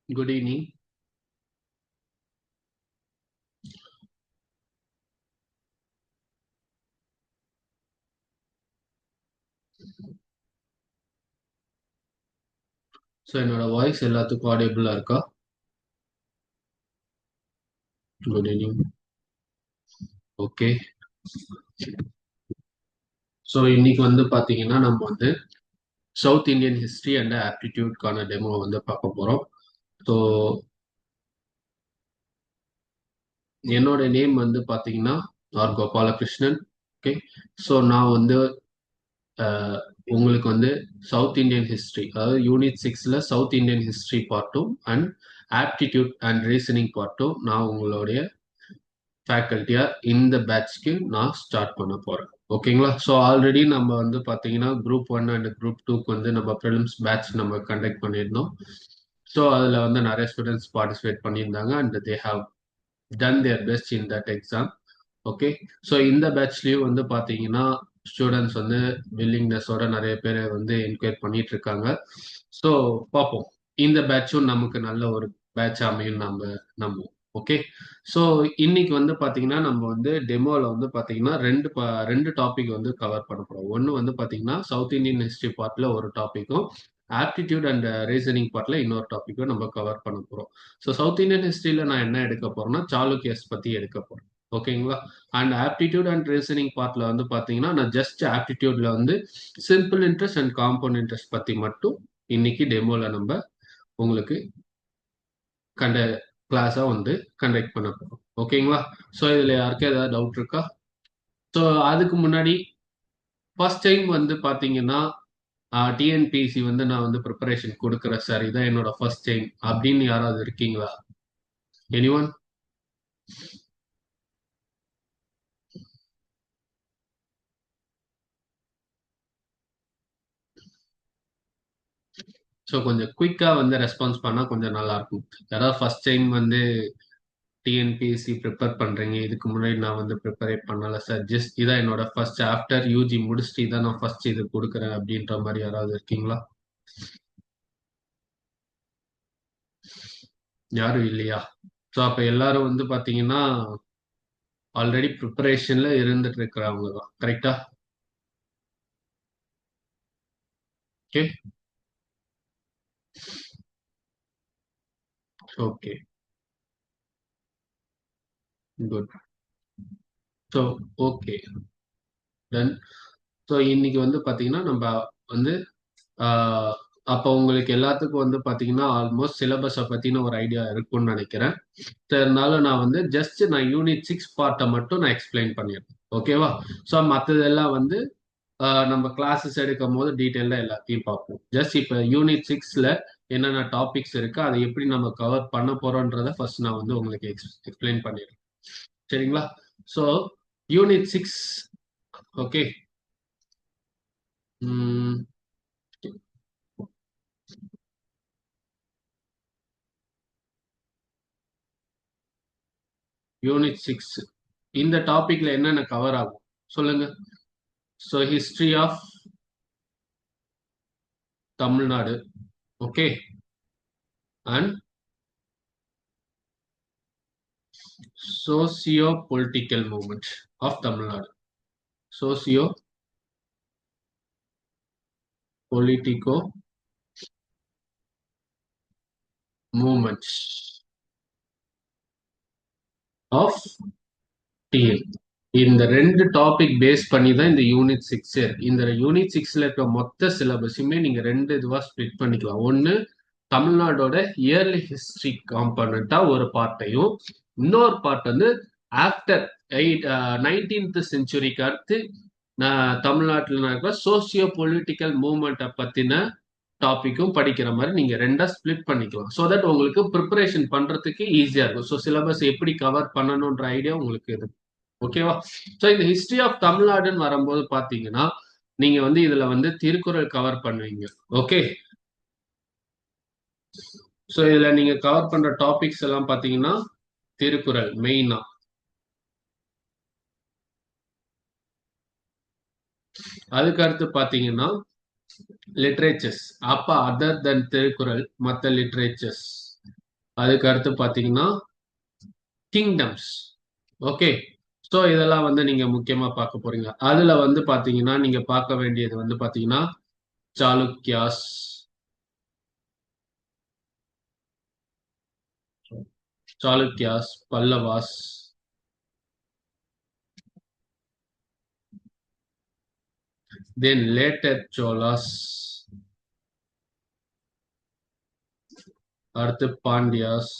Good evening. So என்னோட voice எல்லாத்துக்கும் ஆடியபிளா இருக்கா? Good evening. ஓகே. ஸோ இன்னைக்கு வந்து பார்த்தீங்கன்னா நம்ம வந்து சவுத் இந்தியன் ஹிஸ்ட்ரி அண்ட் ஆப்டிடியூட்கான டெமோ வந்து பார்க்க போகிறோம். ஸோ என்னோட நேம் வந்து பார்த்தீங்கன்னா ஆர் கோபாலகிருஷ்ணன். ஓகே. ஸோ நான் வந்து உங்களுக்கு வந்து சவுத் இந்தியன் ஹிஸ்ட்ரி, அதாவது யூனிட் 6ல் சவுத் இந்தியன் ஹிஸ்ட்ரி பார்ட்டும் அண்ட் ஆப்டிடியூட் அண்ட் ரீசனிங் பார்ட்டும் நான் உங்களுடைய ஃபேக்கல்ட்டியா இந்த பேட்ச்க்கு நான் ஸ்டார்ட் பண்ண போறேன். ஓகேங்களா? ஸோ ஆல்ரெடி நம்ம வந்து பார்த்தீங்கன்னா குரூப் 1 அண்ட் குரூப் 2க்கு வந்து நம்ம ப்ரிலிம்ஸ் பேட்ச் நம்ம கண்டக்ட் பண்ணியிருந்தோம். ஸோ அதில் வந்து நிறைய ஸ்டூடெண்ட்ஸ் பார்ட்டிசிபேட் பண்ணியிருந்தாங்க and they have done their best in that exam. Okay. So இந்த பேட்ச்லயும் வந்து பார்த்தீங்கன்னா ஸ்டூடெண்ட்ஸ் வந்து வில்லிங்னஸோட நிறைய பேர் வந்து என்கொயர் பண்ணிட்டு இருக்காங்க. ஸோ பார்ப்போம், இந்த பேட்சும் நமக்கு நல்ல ஒரு பேட்ச் அமையும் நம்ம நம்புவோம். ஓகே. ஸோ இன்னைக்கு வந்து பார்த்தீங்கன்னா நம்ம வந்து டெமோவில் வந்து பார்த்தீங்கன்னா ரெண்டு டாபிக் வந்து கவர் பண்ண போகிறோம். ஒன்று வந்து பார்த்தீங்கன்னா சவுத் இந்தியன் ஹிஸ்ட்ரி பார்ட்டில் ஒரு டாப்பிக்கும், ஆப்டிடியூட் அண்ட் ரீசனிங் பார்ட்டில் இன்னொரு டாப்பிக்கும் நம்ம கவர் பண்ண போகிறோம். ஸோ சவுத் இந்தியன் ஹிஸ்ட்ரியில் நான் என்ன எடுக்க போகிறேன்னா சாளுக்கியஸ் பற்றி எடுக்க போகிறேன். ஓகேங்களா? அண்ட் ஆப்டிடியூட் அண்ட் ரீசனிங் பார்ட்ல வந்து பார்த்தீங்கன்னா நான் ஜஸ்ட் ஆப்டிடியூட்ல வந்து simple interest and compound interest பற்றி மட்டும் இன்னைக்கு டெமோவில் நம்ம உங்களுக்கு கண்ட கிளாஸா வந்து கண்டக்ட் பண்ண போறோம். ஓகேங்களா? ஸோ இதுல யாருக்கும் ஏதாவது டவுட் இருக்கா? ஸோ அதுக்கு முன்னாடி ஃபர்ஸ்ட் டைம் வந்து பாத்தீங்கன்னா டிஎன்பிசி வந்து நான் வந்து ப்ரிப்பரேஷன் கொடுக்குறேன் சார், இதான் என்னோட ஃபர்ஸ்ட் டைம் அப்படின்னு யாராவது இருக்கீங்களா? எனிஒன்? ஸோ கொஞ்சம் குயிக்கா வந்து ரெஸ்பான்ஸ் பண்ணா கொஞ்சம் நல்லா இருக்கும். யாராவது ஃபர்ஸ்ட் டைம் வந்து டிஎன்பிஎஸ்சி ப்ரிப்பேர் பண்றீங்க, இதுக்கு முன்னாடி நான் வந்து ப்ரிப்பரே பண்ணல சார், ஜஸ்ட் இதான் என்னோட ஃபர்ஸ்ட் ஆஃப்டர் யூஜி முடிச்சுட்டு இதான் நான் ஃபர்ஸ்ட் இது கொடுக்குறேன் அப்படின்ற மாதிரி யாராவது இருக்கீங்களா? யாரும் இல்லையா? ஸோ அப்ப எல்லாரும் வந்து பாத்தீங்கன்னா ஆல்ரெடி ப்ரிப்பரேஷன்ல இருந்துட்டு இருக்கிறவங்க தான், கரெக்டா? Okay. Okay. Good. So okay done. So இன்னைக்கு வந்து பாத்தீங்கன்னா நம்ம வந்து ஆஹ், அப்போ உங்களுக்கு எல்லாத்துக்கும் வந்து பாத்தீங்கன்னா ஆல்மோஸ்ட் சிலபஸை பத்தின ஒரு ஐடியா இருக்கும்னு நினைக்கிறேன். So, இருந்தாலும் நான் வந்து ஜஸ்ட் நான் யூனிட் 6 பார்ட்டை மட்டும் நான் எக்ஸ்பிளைன் பண்ணிடுறேன். ஓகேவா? ஸோ மற்றதெல்லாம் வந்து நம்ம கிளாஸஸ் எடுக்கும் போது டீட்டெயிலாக எல்லாத்தையும் பார்ப்போம். ஜஸ்ட் இப்போ யூனிட் 6ல என்னென்ன டாபிக்ஸ் இருக்கு, அதை எப்படி நம்ம கவர் பண்ண போறோன்றத ஃபர்ஸ்ட் நான் வந்து உங்களுக்கு எக்ஸ்பிளைன் பண்ணிடுறேன். சரிங்களா? So unit 6. ஓகே. யூனிட் 6 இந்த டாபிக்ல என்னென்ன கவர் ஆகும் சொல்லுங்க. So history of Tamil Nadu. Okay. And socio political movement of Tamil Nadu. Socio politico movements of TN. இந்த ரெண்டு டாபிக் பேஸ் பண்ணி தான் இந்த யூனிட் 6 இருக்கு. இந்த யூனிட் 6ல இருக்க மொத்த சிலபஸுமே நீங்க ரெண்டு இதுவா ஸ்ப்ளிட் பண்ணிக்கலாம். ஒன்னு தமிழ்நாடோட இயர்லி ஹிஸ்டரி காம்பனண்டா ஒரு பார்ட்டையும், இன்னொரு பார்ட் வந்து ஆஃப்டர் 19th செஞ்சுரிக்கு அடுத்து தமிழ்நாட்டில் நடக்கிற சோசியோ பொலிட்டிக்கல் மூவ்மெண்ட்டை பத்தின டாபிக்கும் படிக்கிற மாதிரி நீங்க ரெண்டா ஸ்பிளிட் பண்ணிக்கலாம். ஸோ தட் உங்களுக்கு ப்ரிப்பரேஷன் பண்றதுக்கு ஈஸியா இருக்கும். ஸோ சிலபஸ் எப்படி கவர் பண்ணணும்ன்ற ஐடியா உங்களுக்கு இருக்கு. ஓகேவா? ஸோ இந்த ஹிஸ்டரி ஆஃப் தமிழ்நாடுன்னு வரும்போது பாத்தீங்கன்னா நீங்க வந்து இதுல வந்து திருக்குறள் கவர் பண்ணுவீங்க. ஓகே. ஸோ இதுல நீங்க கவர் பண்ற டாபிக்ஸ் எல்லாம் பாத்தீங்கன்னா திருக்குறள் மெயினா. அதுக்கு அடுத்து பாத்தீங்கன்னா லிட்ரேச்சர்ஸ். அப்ப அதர் தென் திருக்குறள் மற்ற லிட்ரேச்சர்ஸ். அதுக்கு அடுத்து பாத்தீங்கன்னா கிங்டம்ஸ். ஓகே. ஸோ இதெல்லாம் வந்து நீங்க முக்கியமா பார்க்க போறீங்க. அதுல வந்து பாத்தீங்கன்னா நீங்க பார்க்க வேண்டியது வந்து பாத்தீங்கன்னா Chalukyas, Pallavas, then later Cholas, அடுத்து பாண்டியாஸ்.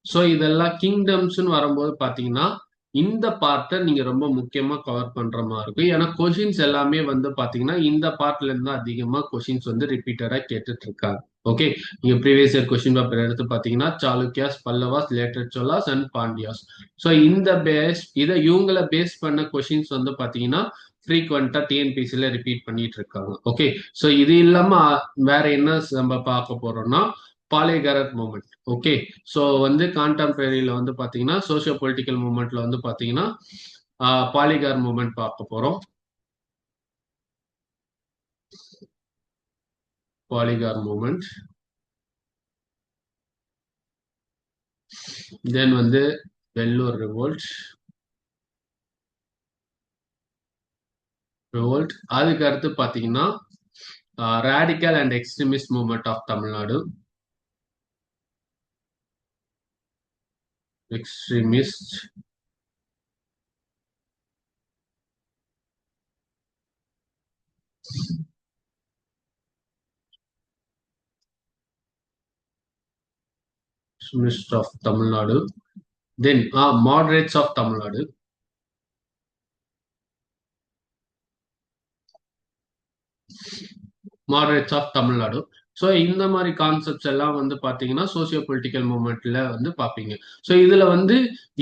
ஸோ இதெல்லாம் கிங்டம்ஸ்னு வரும்போது பாத்தீங்கன்னா இந்த பார்ட்டை நீங்க ரொம்ப முக்கியமா கவர் பண்ற மாதிரி இருக்கும். ஏன்னா கொஷின்ஸ் எல்லாமே வந்து பாத்தீங்கன்னா இந்த பார்ட்ல இருந்து அதிகமா கொஷின்ஸ் வந்து ரிப்பீட்டடா கேட்டுட்டு இருக்காங்க. ஓகே. நீங்க ப்ரீவியஸ் இயர் கொஸ்டின் பேப்பர் எடுத்து பாத்தீங்கன்னா Chalukyas, Pallavas, later Cholas and Pandyas. So இந்த இவங்களை பேஸ் பண்ண கொஷின்ஸ் வந்து பாத்தீங்கன்னா ஃப்ரீக்வெண்டா டிஎன்பிசில ரிப்பீட் பண்ணிட்டு இருக்காங்க. ஓகே. ஸோ இது இல்லாம வேற என்ன நம்ம பார்க்க போறோம்னா பாலிகரத் மூமெண்ட். ஓகே. ஸோ வந்து கான்டெம்பரரியில வந்து பாத்தீங்கன்னா சோசியோ பொலிட்டிக்கல் மூமெண்ட்ல வந்து பாத்தீங்கன்னா பாலிகார் மூமெண்ட் பார்க்க போறோம். பாலிகார் மூமெண்ட், தென் வந்து வெள்ளூர் ரிவோல்ட். அதுக்கு அடுத்து பாத்தீங்கன்னா radical and extremist movement of Tamil Nadu, extremist. Extremist of Tamil Nadu, then moderates of Tamil Nadu, moderates of Tamil Nadu. So இந்த மாதிரி கான்செப்ட்ஸ் எல்லாம் வந்து பாத்தீங்கன்னா சோசியோ பொலிட்டிக்கல் மூவ்மெண்ட்ல வந்து பாப்பீங்க. ஸோ இதுல வந்து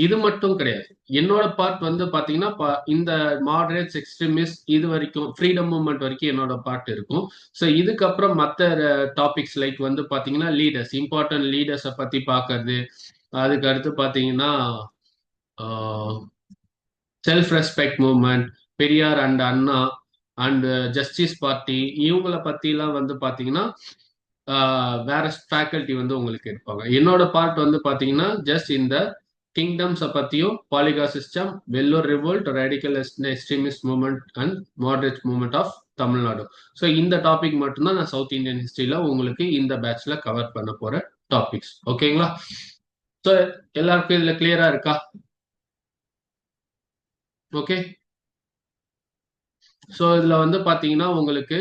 இது மட்டும் கிடையாது. என்னோட பார்ட் வந்து பாத்தீங்கன்னா இந்த மாடரேட்ஸ், எக்ஸ்ட்ரீமிஸ்ட் இது வரைக்கும் ஃப்ரீடம் மூவ்மெண்ட் வரைக்கும் என்னோட பார்ட் இருக்கும். ஸோ இதுக்கப்புறம் மற்ற டாபிக்ஸ் லைக் வந்து பாத்தீங்கன்னா லீடர்ஸ், இம்பார்ட்டன்ட் லீடர்ஸை பத்தி பார்க்கறது. அதுக்கு அடுத்து பாத்தீங்கன்னா self respect movement, Periyar and Anna and justice party, இவங்களை பத்திலாம் வந்து பாத்தீங்கன்னா வேற ஃபேக்கல்ட்டி வந்து உங்களுக்கு இருப்பாங்க. என்னோட பார்ட் வந்து பாத்தீங்கன்னா ஜஸ்ட் இந்த கிங்டம்ஸை பத்தியும், Poligar system, Vellore revolt, radical extremist movement and moderate movement of Tamil Nadu. So இந்த டாபிக் மட்டும்தான் நான் சவுத் இந்தியன் ஹிஸ்டரியில உங்களுக்கு இந்த பேட்ச்ல கவர் பண்ண போற டாபிக்ஸ். ஓகேங்களா? ஸோ எல்லாருக்கும் இதுல கிளியரா இருக்கா? ஓகே. ஸோ இதுல வந்து பாத்தீங்கன்னா உங்களுக்கு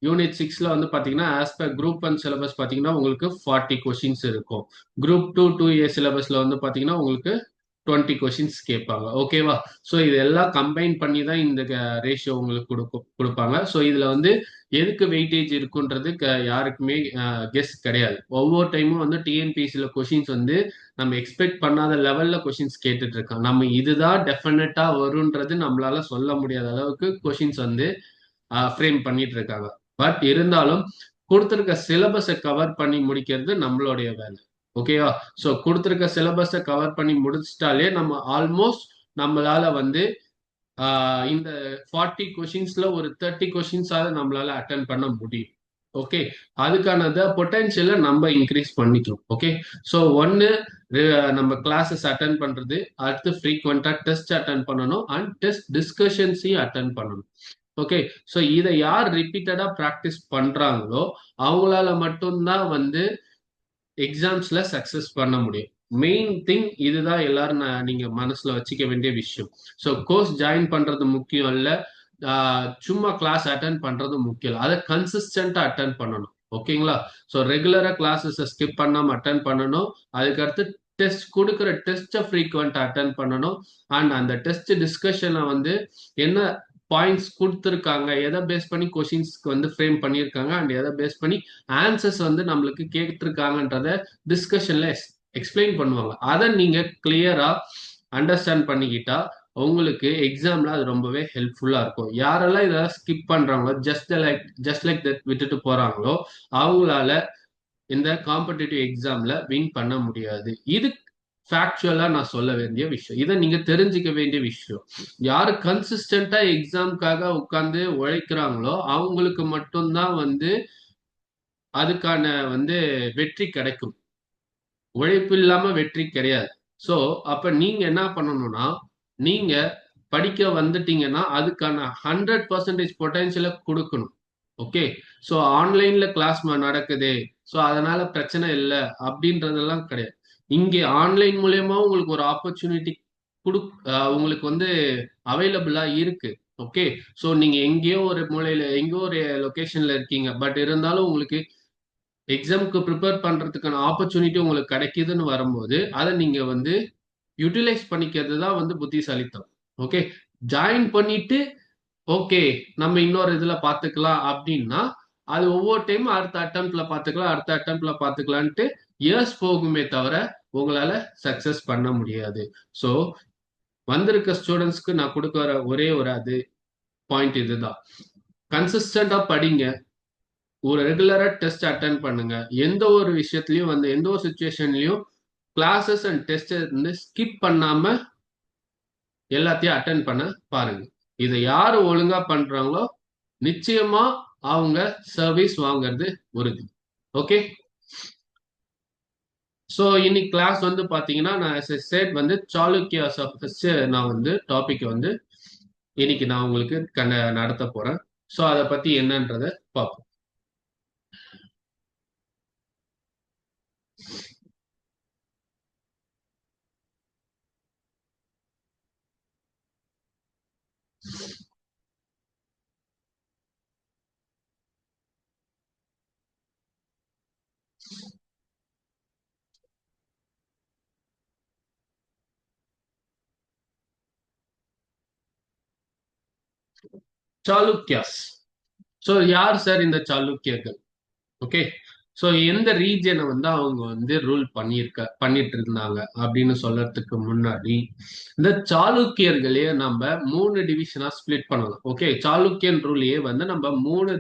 யூனிட் 6ல வந்து பாத்தீங்கன்னா as per group one syllabus பாத்தீங்கன்னா உங்களுக்கு 40 கொஸ்டின்ஸ் இருக்கும். குரூப் 2 சிலபஸ்ல வந்து பாத்தீங்கன்னா உங்களுக்கு 20 கொஸ்டின்ஸ் கேட்பாங்க. ஓகேவா? ஸோ இது எல்லாம் கம்பைன் பண்ணி தான் இந்த ரேஷியோ உங்களுக்கு கொடுப்பாங்க. ஸோ இதுல வந்து எதுக்கு வெயிட்டேஜ் இருக்குன்றது யாருக்குமே கெஸ் கிடையாது. ஒவ்வொரு டைமும் வந்து டிஎன்பிசியில கொஸ்டின்ஸ் வந்து நம்ம எக்ஸ்பெக்ட் பண்ணாத லெவல்ல கொஸ்டின்ஸ் கேட்டுட்டு இருக்கோம். நம்ம இதுதான் டெஃபினட்டா வரும்ன்றது நம்மளால சொல்ல முடியாத அளவுக்கு கொஸ்டின்ஸ் வந்து ஃப்ரேம் பண்ணிட்டு இருக்காங்க. பட் இருந்தாலும் கொடுத்துருக்க சிலபஸை கவர் பண்ணி முடிக்கிறது நம்மளுடைய வேலை. ஓகேவா? ஸோ கொடுத்துருக்க சிலபஸை கவர் பண்ணி முடிச்சிட்டாலே நம்ம ஆல்மோஸ்ட் நம்மளால வந்து இந்த 40 கொஷின்ஸ்ல ஒரு 30 கொஷின்ஸாவது நம்மளால அட்டன் பண்ண முடியும். ஓகே. அதுக்கான பொட்டன்ஷியலை நம்ம இன்க்ரீஸ் பண்ணிக்கிறோம். ஓகே. ஸோ ஒன்னு நம்ம கிளாஸஸ் அட்டன் பண்றது, அடுத்து ஃப்ரீக்வெண்டா டெஸ்ட் அட்டன் பண்ணணும் அண்ட் டெஸ்ட் டிஸ்கஷன்ஸையும் அட்டன் பண்ணணும். ஓகே. ஸோ இதை யார் ரிப்பீட்டடா ப்ராக்டிஸ் பண்றாங்களோ அவங்களால மட்டும்தான் வந்து எக்ஸாம்ஸ்ல சக்சஸ் பண்ண முடியும். மெயின் திங் இதுதான் எல்லாரும் நீங்க மனசுல வச்சுக்க வேண்டிய விஷயம். ஸோ கோர்ஸ் ஜாயின் பண்றது முக்கியம் இல்ல, சும்மா கிளாஸ் அட்டன் பண்றது முக்கியம் இல்லை, அதை கன்சிஸ்டன்டா அட்டன் பண்ணணும். ஓகேங்களா? ஸோ ரெகுலரா கிளாஸஸ் ஸ்கிப் பண்ணாம அட்டன் பண்ணணும். அதுக்கடுத்து டெஸ்ட் கொடுக்குற டெஸ்ட்டை ஃப்ரீக்வெண்டா அட்டன் பண்ணணும். அண்ட் அந்த டெஸ்ட் டிஸ்கஷனை வந்து என்ன பாயிண்ட்ஸ் கொடுத்துருக்காங்க, எதை பேஸ் பண்ணி கொஷின்ஸ்க்கு வந்து ஃப்ரேம் பண்ணியிருக்காங்க அண்ட் எதை பேஸ் பண்ணி ஆன்சர்ஸ் வந்து நம்மளுக்கு கேட்டிருக்காங்கன்றத டிஸ்கஷன்ல எக்ஸ்பிளைன் பண்ணுவாங்க. அதை நீங்க கிளியரா அண்டர்ஸ்டாண்ட் பண்ணிக்கிட்டா உங்களுக்கு எக்ஸாம்ல அது ரொம்பவே ஹெல்ப்ஃபுல்லா இருக்கும். யாரெல்லாம் இதெல்லாம் ஸ்கிப் பண்றாங்களோ, ஜஸ்ட் லைக் தட் விட்டுட்டு போறாங்களோ அவங்களால இந்த காம்படிட்டிவ் எக்ஸாம்ல வின் பண்ண முடியாது. இது ஃபேக்சுவலா நான் சொல்ல வேண்டிய விஷயம். இதை நீங்க தெரிஞ்சுக்க வேண்டிய விஷயம். யாரு கன்சிஸ்டன்டா எக்ஸாம்காக உட்கார்ந்து உழைக்கிறாங்களோ அவங்களுக்கு மட்டும்தான் வந்து அதுக்கான வந்து வெற்றி கிடைக்கும். உழைப்பு இல்லாம வெற்றி கிடையாது. ஸோ அப்ப நீங்க என்ன பண்ணணும்னா, நீங்க படிக்க வந்துட்டீங்கன்னா அதுக்கான 100% பொட்டன்ஷியலை கொடுக்கணும். ஓகே. ஸோ ஆன்லைன்ல கிளாஸ் நடக்குது, ஸோ அதனால பிரச்சனை இல்லை அப்படின்றதெல்லாம் கிடையாது. இங்கே ஆன்லைன் மூலியமா உங்களுக்கு ஒரு ஆப்பர்ச்சுனிட்டி குடு உங்களுக்கு வந்து அவைலபிளா இருக்கு. ஓகே. ஸோ நீங்க எங்கேயோ ஒரு மூலையில எங்கேயோ ஒரு லொகேஷன்ல இருக்கீங்க, பட் இருந்தாலும் உங்களுக்கு எக்ஸாமுக்கு ப்ரிப்பேர் பண்றதுக்கான ஆப்பர்ச்சுனிட்டி உங்களுக்கு கிடைக்குதுன்னு வரும்போது அதை நீங்க வந்து யூட்டிலைஸ் பண்ணிக்கிறது தான் வந்து புத்திசாலித்தனம். ஓகே. ஜாயின் பண்ணிட்டு ஓகே நம்ம இன்னொரு இதுல பாத்துக்கலாம் அப்படின்னா அது ஒவ்வொரு டைம் அடுத்த அட்டம்ப்ட்ல பாத்துக்கலாம், அடுத்த அட்டம்ப்ட்ல பாத்துக்கலான்ட்டு இயர்ஸ் போகுமே தவிர உங்களால சக்சஸ் பண்ண முடியாது. ஸோ வந்திருக்க ஸ்டூடெண்ட்ஸ்க்கு நான் கொடுக்குற ஒரே ஒரு அது பாயிண்ட் இதுதான். கன்சிஸ்டண்டா படிங்க, ஒரு ரெகுலரா டெஸ்ட் அட்டன் பண்ணுங்க. எந்த ஒரு விஷயத்துலயும் வந்து எந்த ஒரு சுச்சுவேஷன்லயும் கிளாஸஸ் அண்ட் டெஸ்ட் வந்து ஸ்கிப் பண்ணாம எல்லாத்தையும் அட்டன் பண்ண பாருங்க. இதை யாரு ஒழுங்கா பண்றாங்களோ நிச்சயமா அவங்க சர்வீஸ் வாங்குறது உறுதி. ஓகே. ஸோ இன்னைக்கு கிளாஸ் வந்து பாத்தீங்கன்னா நான் செட் வந்து சாளுக்கியாஸ் ஃபர்ஸ்ட் நான் வந்து டாபிக் வந்து இன்னைக்கு நான் உங்களுக்கு நடத்த போறேன். ஸோ அதை பத்தி என்னன்றத பார்ப்போம். சாளுக்கியாஸ். ஸோ யார் சார் இந்த சாளுக்கியர்கள்? ஓகே. ஸோ எந்த ரீஜனை வந்து அவங்க வந்து ரூல் பண்ணிட்டு இருந்தாங்க அப்படின்னு சொல்றதுக்கு முன்னாடி இந்த சாளுக்கியர்களே நம்ம 3 டிவிஷனா ஸ்பிளிட் பண்ணலாம். ஓகே. சாளுக்கியன் ரூலையே வந்து நம்ம 3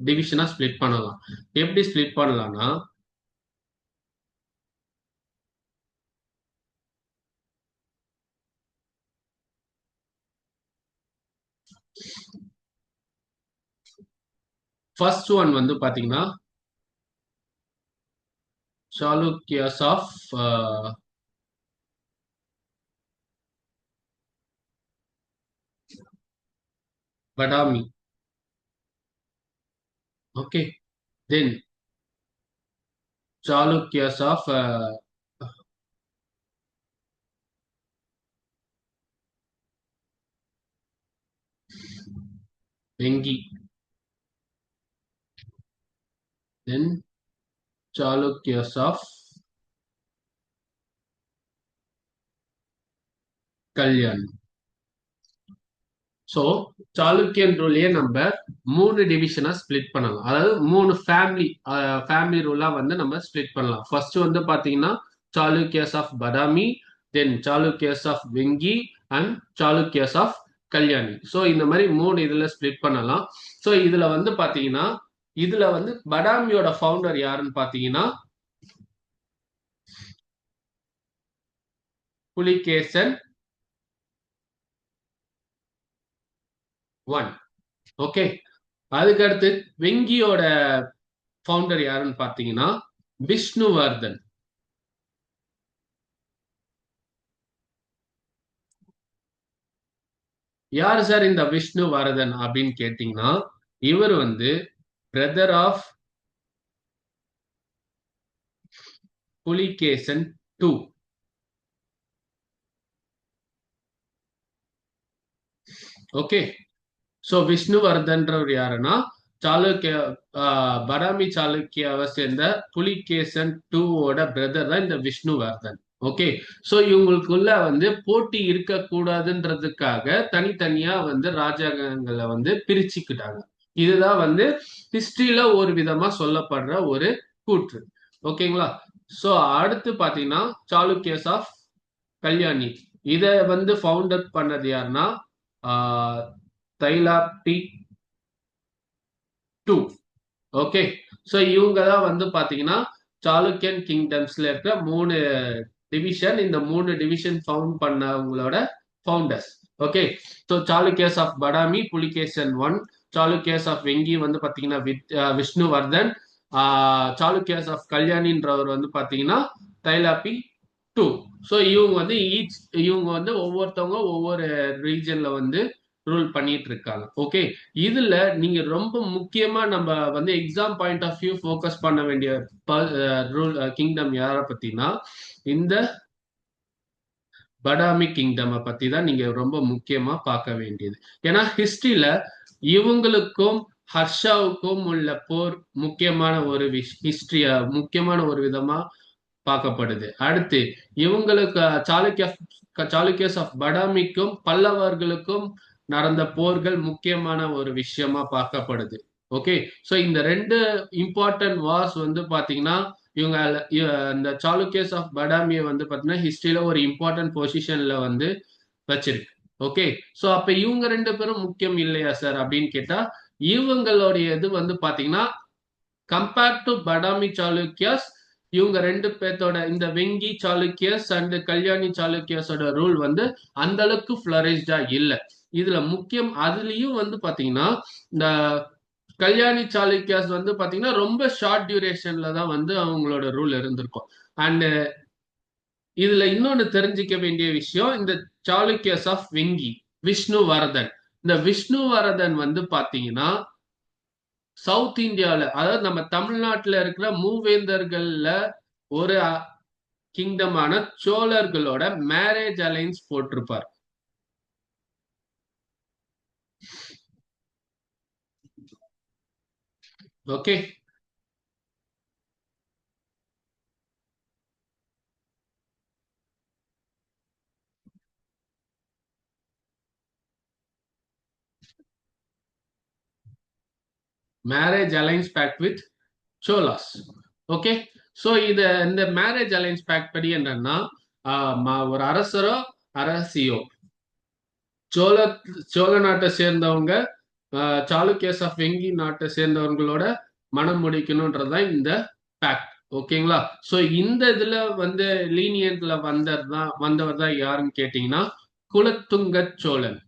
டிவிஷனா ஸ்பிளிட் பண்ணலாம். எப்படி ஸ்பிளிட் பண்ணலாம்னா, ஃபர்ஸ்ட் ஒன் வந்து பாத்தீங்கன்னா Chalukyas of Badami. Okay. Then Chalukyas of Vengi. Then Chalukyas of Kalyan. So Chalukyan ரூலையே நம்ம 3 டிவிஷனா ஸ்பிளிட் பண்ணலாம். அதாவது 3 ஃபேமிலி ரூலா வந்து நம்ம ஸ்பிளிட் பண்ணலாம். ஃபர்ஸ்ட் வந்து பாத்தீங்கன்னா Chalukyas of Badami, then Chalukyas of Vengi and Chalukyas of Kalyani. So இந்த மாதிரி 3 இதுல ஸ்பிளிட் பண்ணலாம். ஸோ இதுல வந்து பாத்தீங்கன்னா இதுல வந்து படாமியோட ஃபவுண்டர் யாருன்னு பாத்தீங்கன்னா புலிகேசன் 1. ஓகே. அதுக்கடுத்து வெங்கியோட ஃபவுண்டர் யாருன்னு பாத்தீங்கன்னா விஷ்ணுவர்தன். யாரு சார் இந்த விஷ்ணுவர்தன் அப்படின்னு கேட்டீங்கன்னா இவர் வந்து brother of Pulakeshin 2. Okay. So விஷ்ணுவர்தன்றவர் யாருன்னா சாளுக்கிய படாமி சாளுக்கியாவை சேர்ந்த புலிகேசன் 2ஓட பிரதர் தான் இந்த விஷ்ணுவர்தன். ஓகே. ஸோ இவங்களுக்குள்ள வந்து போட்டி இருக்கக்கூடாதுன்றதுக்காக தனித்தனியா வந்து ராஜாங்கங்களை வந்து பிரிச்சுக்கிட்டாங்க. இதுதான் வந்து ஹிஸ்டரியில ஒரு விதமா சொல்லப்படுற ஒரு கூற்று. ஓகேங்களா. ஸோ அடுத்து பாத்தீங்கன்னா சாளுக்கியஸ் ஆஃப் கல்யாணி. இத வந்து ஃபவுண்டர் பண்ணது யாருன்னா தைலாப்டி 2. ஓகே. ஸோ இவங்க தான் வந்து பாத்தீங்கன்னா சாளுக்கியன் கிங்டம்ஸ்ல இருக்க 3 டிவிஷன், இந்த 3 டிவிஷன் ஃபவுண்ட் பண்ணவங்களோட founders. Okay. So Chalukyas of Badami, Pulakeshin 1, Chalukyas of Vengi வந்து பாத்தீங்கன்னா விஷ்ணுவர்தன், சாளுக்கியஸ் ஆஃப் கல்யாணின்றவர் வந்து பாத்தீங்கன்னா தைலாப்பி டூ. ஸோ இவங்க வந்து இவங்க வந்து ஒவ்வொருத்தவங்க ஒவ்வொரு ரீஜன்ல வந்து ரூல் பண்ணிட்டு இருக்காங்க. ஓகே, இதுல நீங்க ரொம்ப முக்கியமா நம்ம வந்து exam point of view focus பண்ண வேண்டிய ரூல் கிங்டம் யார பத்தினா இந்த படாமி கிங்டம் பத்தி தான் நீங்க ரொம்ப முக்கியமா பார்க்க வேண்டியது. ஏன்னா ஹிஸ்டரியில இவங்களுக்கும் ஹர்ஷாவுக்கும் உள்ள போர் முக்கியமான ஒரு ஹிஸ்டரியா முக்கியமான ஒரு விதமா பார்க்கப்படுது. அடுத்து இவங்களுக்கு சாளுக்கியஸ் ஆஃப் படாமிக்கும் பல்லவர்களுக்கும் நடந்த போர்கள் முக்கியமான ஒரு விஷயமா பார்க்கப்படுது. ஓகே, ஸோ இந்த ரெண்டு இம்பார்ட்டன்ட் வார்ஸ் வந்து பாத்தீங்கன்னா இவங்க இந்த சாளுக்கியஸ் ஆஃப் படாமியை வந்து பாத்தீங்கன்னா ஹிஸ்டரியில ஒரு இம்பார்ட்டன்ட் பொசிஷன்ல வந்து வச்சிருக்கு. ஓகே, ஸோ அப்ப இவங்க ரெண்டு பேரும் முக்கியம் இல்லையா சார் அப்படின்னு கேட்டா இவங்களுடைய இது வந்து பாத்தீங்கன்னா கம்பேர்ட் டு படாமி சாளுக்கியாஸ் இவங்க ரெண்டு பேர்த்தோட இந்த வெங்கி சாளுக்கியஸ் அண்ட் கல்யாணி சாளுக்கியஸோட ரூல் வந்து அந்த அளவுக்கு ஃபிளரிஷ்டா இல்லை. இதுல முக்கியம் அதுலயும் வந்து பாத்தீங்கன்னா இந்த கல்யாணி சாளுக்கியாஸ் வந்து பாத்தீங்கன்னா ரொம்ப ஷார்ட் டியூரேஷன்ல தான் வந்து அவங்களோட ரூல் இருந்திருக்கும். அண்ட் இதுல இன்னொன்னு தெரிஞ்சுக்க வேண்டிய விஷயம், இந்த சாளுக்கியஸ் ஆஃப் வெங்கி விஷ்ணுவர்தன். இந்த விஷ்ணுவர்தன் வந்து பாத்தீங்கன்னா சவுத் இந்தியாவில், அதாவது நம்ம தமிழ்நாட்டில் இருக்கிற மூவேந்தர்கள்ல ஒரு கிங்டமான சோழர்களோட மேரேஜ் அலைன்ஸ் போட்டிருப்பார். Okay, marriage alliance pact with Cholas. Okay, so இந்த மேரேஜ் அலைன்ஸ் பேக்ட் படி என்னன்னா ஒரு அரசரோ அரசியோ சோழ சோழ நாட்டை சேர்ந்தவங்க சாளுக்கியஸ் ஆஃப் வெங்கி நாட்டை சேர்ந்தவங்களோட மனம் முடிக்கணும்ன்றதுதான் இந்த பேக்ட். ஓகேங்களா, ஸோ இந்த இதுல வந்து லீனியன்ட்ல வந்தவர் தான் யாருன்னு கேட்டீங்கன்னா Kulothunga Cholan.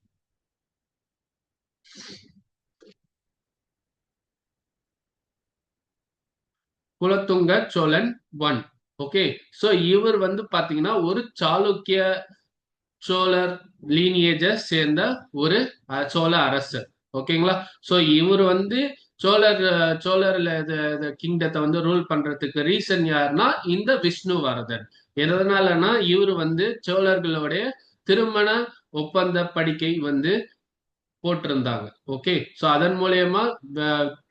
Kulothunga Cholan one. Okay, so இவர் வந்து பாத்தீங்கன்னா ஒரு சாளுக்கிய சோழர் லீனியேஜ சேர்ந்த ஒரு சோழ அரசர். ஓகேங்களா, ஸோ இவர் வந்து சோழர்ல கிங்டத்தை வந்து ரூல் பண்றதுக்கு ரீசன் யாருன்னா இந்த விஷ்ணுவர்தன். எதனாலனா இவர் வந்து சோழர்களுடைய திருமண ஒப்பந்த படிக்கை வந்து போட்டிருந்தாங்க. ஓகே, ஸோ அதன் மூலயமா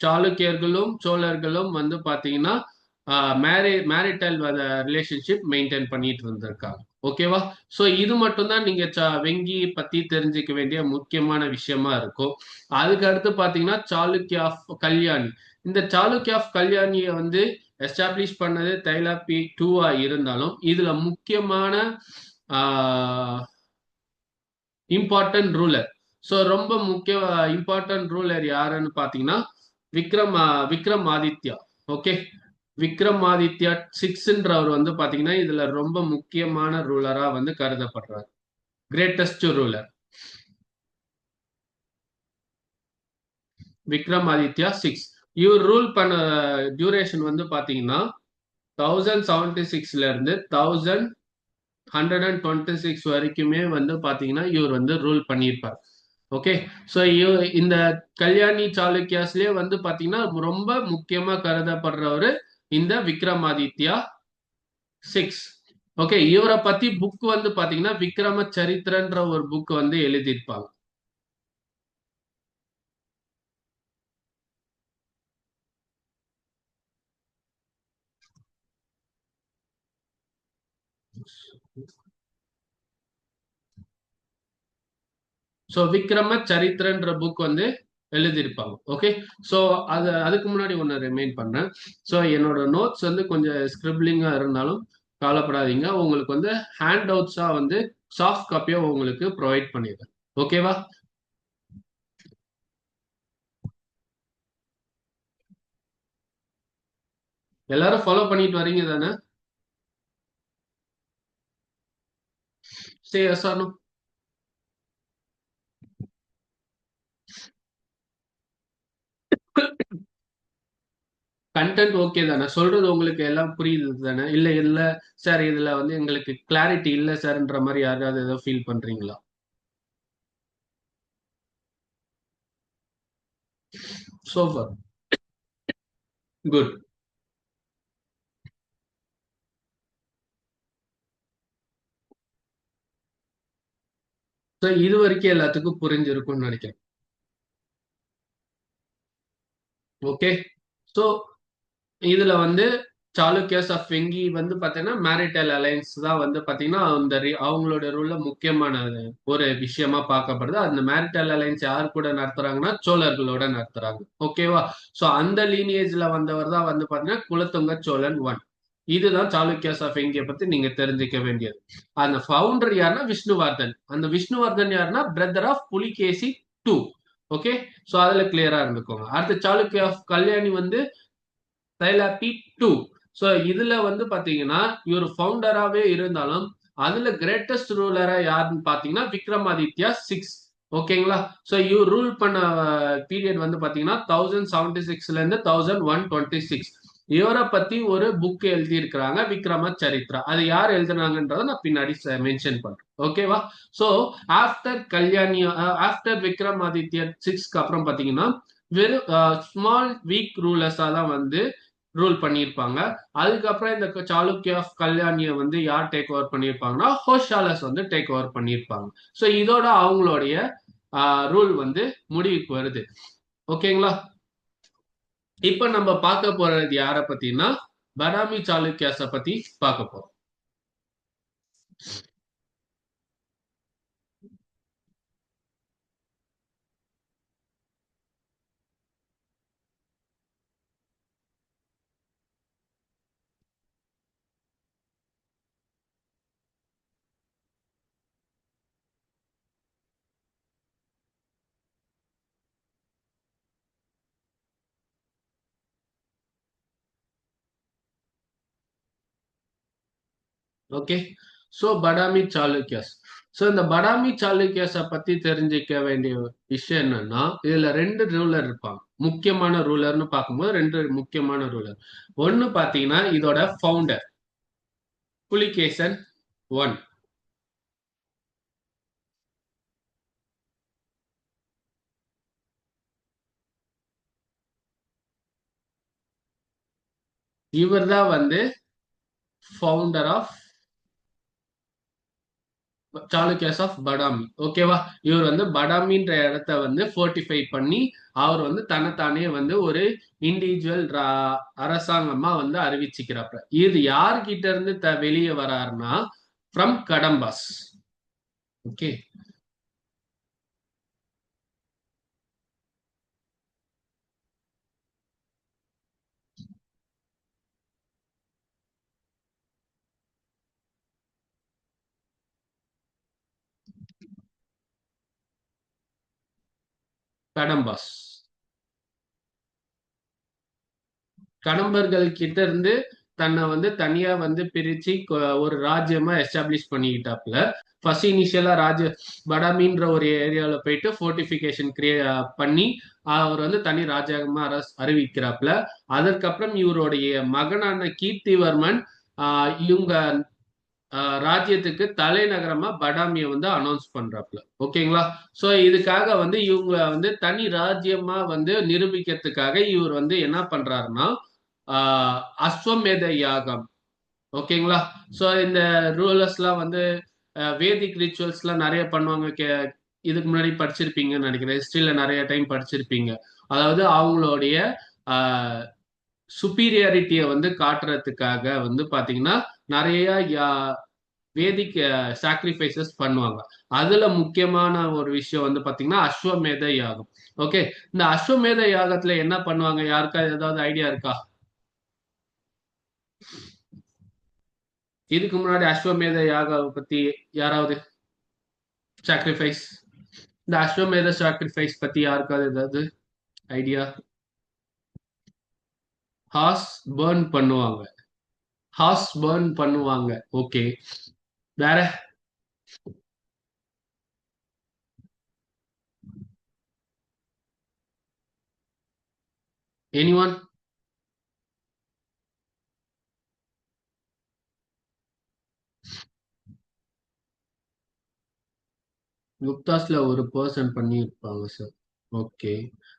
சாளுக்கியர்களும் சோழர்களும் வந்து பாத்தீங்கன்னா மேரிட்டல் ரிலேஷன்ஷிப் மெயின்டைன் பண்ணிட்டு இருந்திருக்காங்க. ஓகேவா, ஸோ இது மட்டும் தான் நீங்க வெங்கி பத்தி தெரிஞ்சுக்க வேண்டிய முக்கியமான விஷயமா இருக்கும். அதுக்கு அடுத்து பாத்தீங்கன்னா சாளுக்கிய ஆஃப் கல்யாணி. இந்த சாளுக்கிய ஆஃப் கல்யாணியை வந்து எஸ்டாப்ளிஷ் பண்ணது தைலாப்பி டூவா இருந்தாலும் இதுல முக்கியமான இம்பார்ட்டன்ட் ரூலர், ஸோ ரொம்ப முக்கிய இம்பார்ட்டன்ட் ரூலர் யாருன்னு பாத்தீங்கன்னா விக்ரம் ஆதித்யா. ஓகே, விக்ரமாதித்யா சிக்ஸ்ன்றவர் வந்து பாத்தீங்கன்னா இதுல ரொம்ப முக்கியமான ரூலரா வந்து கருதப்படுறாரு. Greatest ruler Vikramaditya six. இவர் ரூல் பண்ண டியூரேஷன் வந்து பாத்தீங்கன்னா 1076ல இருந்து 1126 வரைக்குமே வந்து பாத்தீங்கன்னா இவர் வந்து ரூல் பண்ணியிருப்பார். ஓகே, ஸோ இந்த கல்யாணி சாளுக்கியாஸ்லயே வந்து பாத்தீங்கன்னா ரொம்ப முக்கியமா கருதப்படுறவர் இந்த விக்ரமாதித்யா சிக்ஸ். ஓகே, இவரை பத்தி புக் வந்து பாத்தீங்கன்னா விக்ரம சரித்திரன்ற ஒரு புக் வந்து எழுதியிருப்பாங்க. ஸோ விக்ரம சரித்திரன்ற புக் வந்து எழுதியிருப்பாங்க. ஓகே, ஸோ அதுக்கு முன்னாடி ஒன்று ரிமைண்ட் பண்றேன். ஸோ என்னோட நோட்ஸ் வந்து கொஞ்சம் ஸ்கிரிப்லிங்கா இருந்தாலும் கவலைப்படாதீங்க, உங்களுக்கு வந்து ஹேண்ட் அவுட்ஸா வந்து சாஃப்ட் காப்பியா உங்களுக்கு ப்ரொவைட் பண்ணிடுறேன். ஓகேவா, எல்லாரும் ஃபாலோ பண்ணிட்டு வரீங்க தானே? Say yes or no? Content okay தானே? சொல்றது உங்களுக்கு எல்லாம் புரியுது தானே? இல்ல இல்ல சார் இதுல வந்து எங்களுக்கு கிளாரிட்டி இல்ல சார்ன்ற மாதிரி யாராவது ஏதோ ஃபீல் பண்றீங்களா? சூப்பர். குட். ஸோ இது வரைக்கும் எல்லாத்துக்கும் புரிஞ்சிருக்கும்னு நினைக்கிறேன். ஓகே. ஸோ இதுல வந்து சாளுக்கியாஸ் ஆஃப் வெங்கி வந்து பாத்தீங்கன்னா மேரிடைல் அலையன்ஸ் தான் வந்து பாத்தீங்கன்னா அந்த அவங்களோட ரூல்ல முக்கியமான ஒரு விஷயமா பார்க்கப்படுது. அந்த மேரிடைல் அலையன்ஸ் யார் கூட நடத்துறாங்கன்னா சோழர்களோட நடத்துறாங்க. ஓகேவா? சோ அந்த லீனியேஜ்ல வந்தவர் தான் வந்து பாத்தீங்கன்னா குலோத்துங்க சோழன் ஒன். இதுதான் சாளுக்கியாஸ் ஆஃப் வெங்கியை பத்தி நீங்க தெரிஞ்சுக்க வேண்டியது. அந்த ஃபவுண்டர் யாருன்னா விஷ்ணுவர்தன். அந்த விஷ்ணுவர்தன் யாருன்னா brother of Pulakeshi two. Okay. So அதுல கிளியரா இருந்துக்கோங்க. அடுத்து சாளுக்கிய ஆஃப் கல்யாணி வந்து தைலாபி டூ. ஸோ இதுல வந்து பாத்தீங்கன்னா இவர் ஃபவுண்டராகவே இருந்தாலும் அதுல கிரேட்டஸ்ட் ரூலரா யாருன்னு பாத்தீங்கன்னா விக்ரமாதித்யா சிக்ஸ். ஓகேங்களா? ஸோ இவர் ரூல் பண்ண பீரியட் வந்து பாத்தீங்கன்னா 1076 இருந்து 1126. இவரை பத்தி ஒரு புக் எழுதி இருக்கிறாங்க, விக்ரம சரித்ரா. அது யார் எழுதுனாங்கன்றத நான் பின்னாடி மென்ஷன் பண்றேன். ஓகேவா? So after Kalyani, after Vikramaditya சிக்ஸ்க்கு அப்புறம் பாத்தீங்கன்னா வெறும் ஸ்மால் வீக் ரூலர்ஸா தான் வந்து ரூல் பண்ணியிருப்பாங்க. அதுக்கப்புறம் இந்த சாளுக்கிய ஆஃப் கல்யாணியை வந்து யார் டேக் ஓவர் பண்ணியிருப்பாங்கன்னா ஹோஷாலஸ் வந்து டேக் ஓவர் பண்ணியிருப்பாங்க. ஸோ இதோட அவங்களுடைய ரூல் வந்து முடிவுக்கு வருது. ஓகேங்களா? இப்ப நம்ம பார்க்க போறது யார பத்தினா படாமி சாளுக்கியாஸ பத்தி பார்க்க போறோம். ஓகே. ஸோ படாமி சாளுக்கியாஸ். ஸோ இந்த படாமி சாளுக்கியாஸை பத்தி தெரிஞ்சுக்க வேண்டிய விஷயம் என்னன்னா இதுல ரெண்டு ரூலர் இருப்பாங்க. முக்கியமான ரூலர்னு பார்க்கும்போது ரெண்டு முக்கியமான ரூலர். ஒன்னு பாத்தீங்கன்னா இதோட ஃபவுண்டர் புலிகேசன் ஒன். இவர் தான் வந்து ஃபவுண்டர் ஆஃப் சாளுக்கியாஸ் ஆஃப் படாமி. ஓகேவா? இவர் வந்து படாமின்ற இடத்த வந்து ஃபோர்ட்டிஃபை பண்ணி அவர் வந்து தன்னைத்தானே வந்து ஒரு இண்டிவிஜுவல் அரசாங்கமா வந்து அறிவிச்சுக்கிறப்ப இது யார்கிட்ட இருந்து வெளியே வராருன்னா ஃப்ரம் கடம்பஸ். ஓகே. கடம்பஸ் கடம்பர்கள் கிட்ட இருந்து தன்னை வந்து தனியா வந்து பிரிச்சு ஒரு ராஜ்யமா எஸ்டாப்ளிஷ் பண்ணிக்கிட்டாப்ல. ஃபர்ஸ்ட் இனிஷியலா படாமின்ற ஒரு ஏரியாவில் போயிட்டு ஃபோர்டிஃபிகேஷன் பண்ணி அவர் வந்து தனி ராஜாங்கமா அறிவிக்கிறாப்ல. அதற்கப்புறம் இவருடைய மகனான கீர்த்திவர்மன் இவங்க ராஜ்யத்துக்கு தலைநகரமா படாமியை வந்து அனௌன்ஸ் பண்றாப்ல. ஓகேங்களா? சோ இதுக்காக வந்து இவங்க வந்து தனி ராஜ்யமா வந்து நிரூபிக்கிறதுக்காக இவர் வந்து என்ன பண்றாருன்னா அஸ்வமேத யாகம். ஓகேங்களா? சோ இந்த ரூலர்ஸ்லாம் வந்து வேதிக் ரிச்சுவல்ஸ்லாம் நிறைய பண்ணுவாங்க. இதுக்கு முன்னாடி படிச்சிருப்பீங்கன்னு நினைக்கிறேன். ஹிஸ்டரியில நிறைய டைம் படிச்சிருப்பீங்க. அதாவது அவங்களுடைய சுப்பீரியாரிட்டியை வந்து காட்டுறதுக்காக வந்து பாத்தீங்கன்னா நிறைய வேதிக் சாக்ரிஃபைசஸ் பண்ணுவாங்க. அதுல முக்கியமான ஒரு விஷயம் வந்து பாத்தீங்கன்னா அஸ்வமேத யாகம். ஓகே. இந்த அஸ்வமேத யாகத்துல என்ன பண்ணுவாங்க? யாருக்கா ஏதாவது ஐடியா இருக்கா? இதுக்கு முன்னாடி அஸ்வமேத யாகம் பத்தி யாராவது சாக்ரிஃபைஸ், இந்த அஸ்வமேத சாக்ரிஃபைஸ் பத்தி யாருக்காவது ஏதாவது ஐடியா? ஹார்ஸ் பர்ன் பண்ணுவாங்க. ஹார்ஸ் பர்ன் பண்ணுவாங்க. ஓகே. வேற? எனிஒன்? குப்தாஸ்ல ஒரு பர்சன் பண்ணியிருப்பாங்க சார். ஓகே.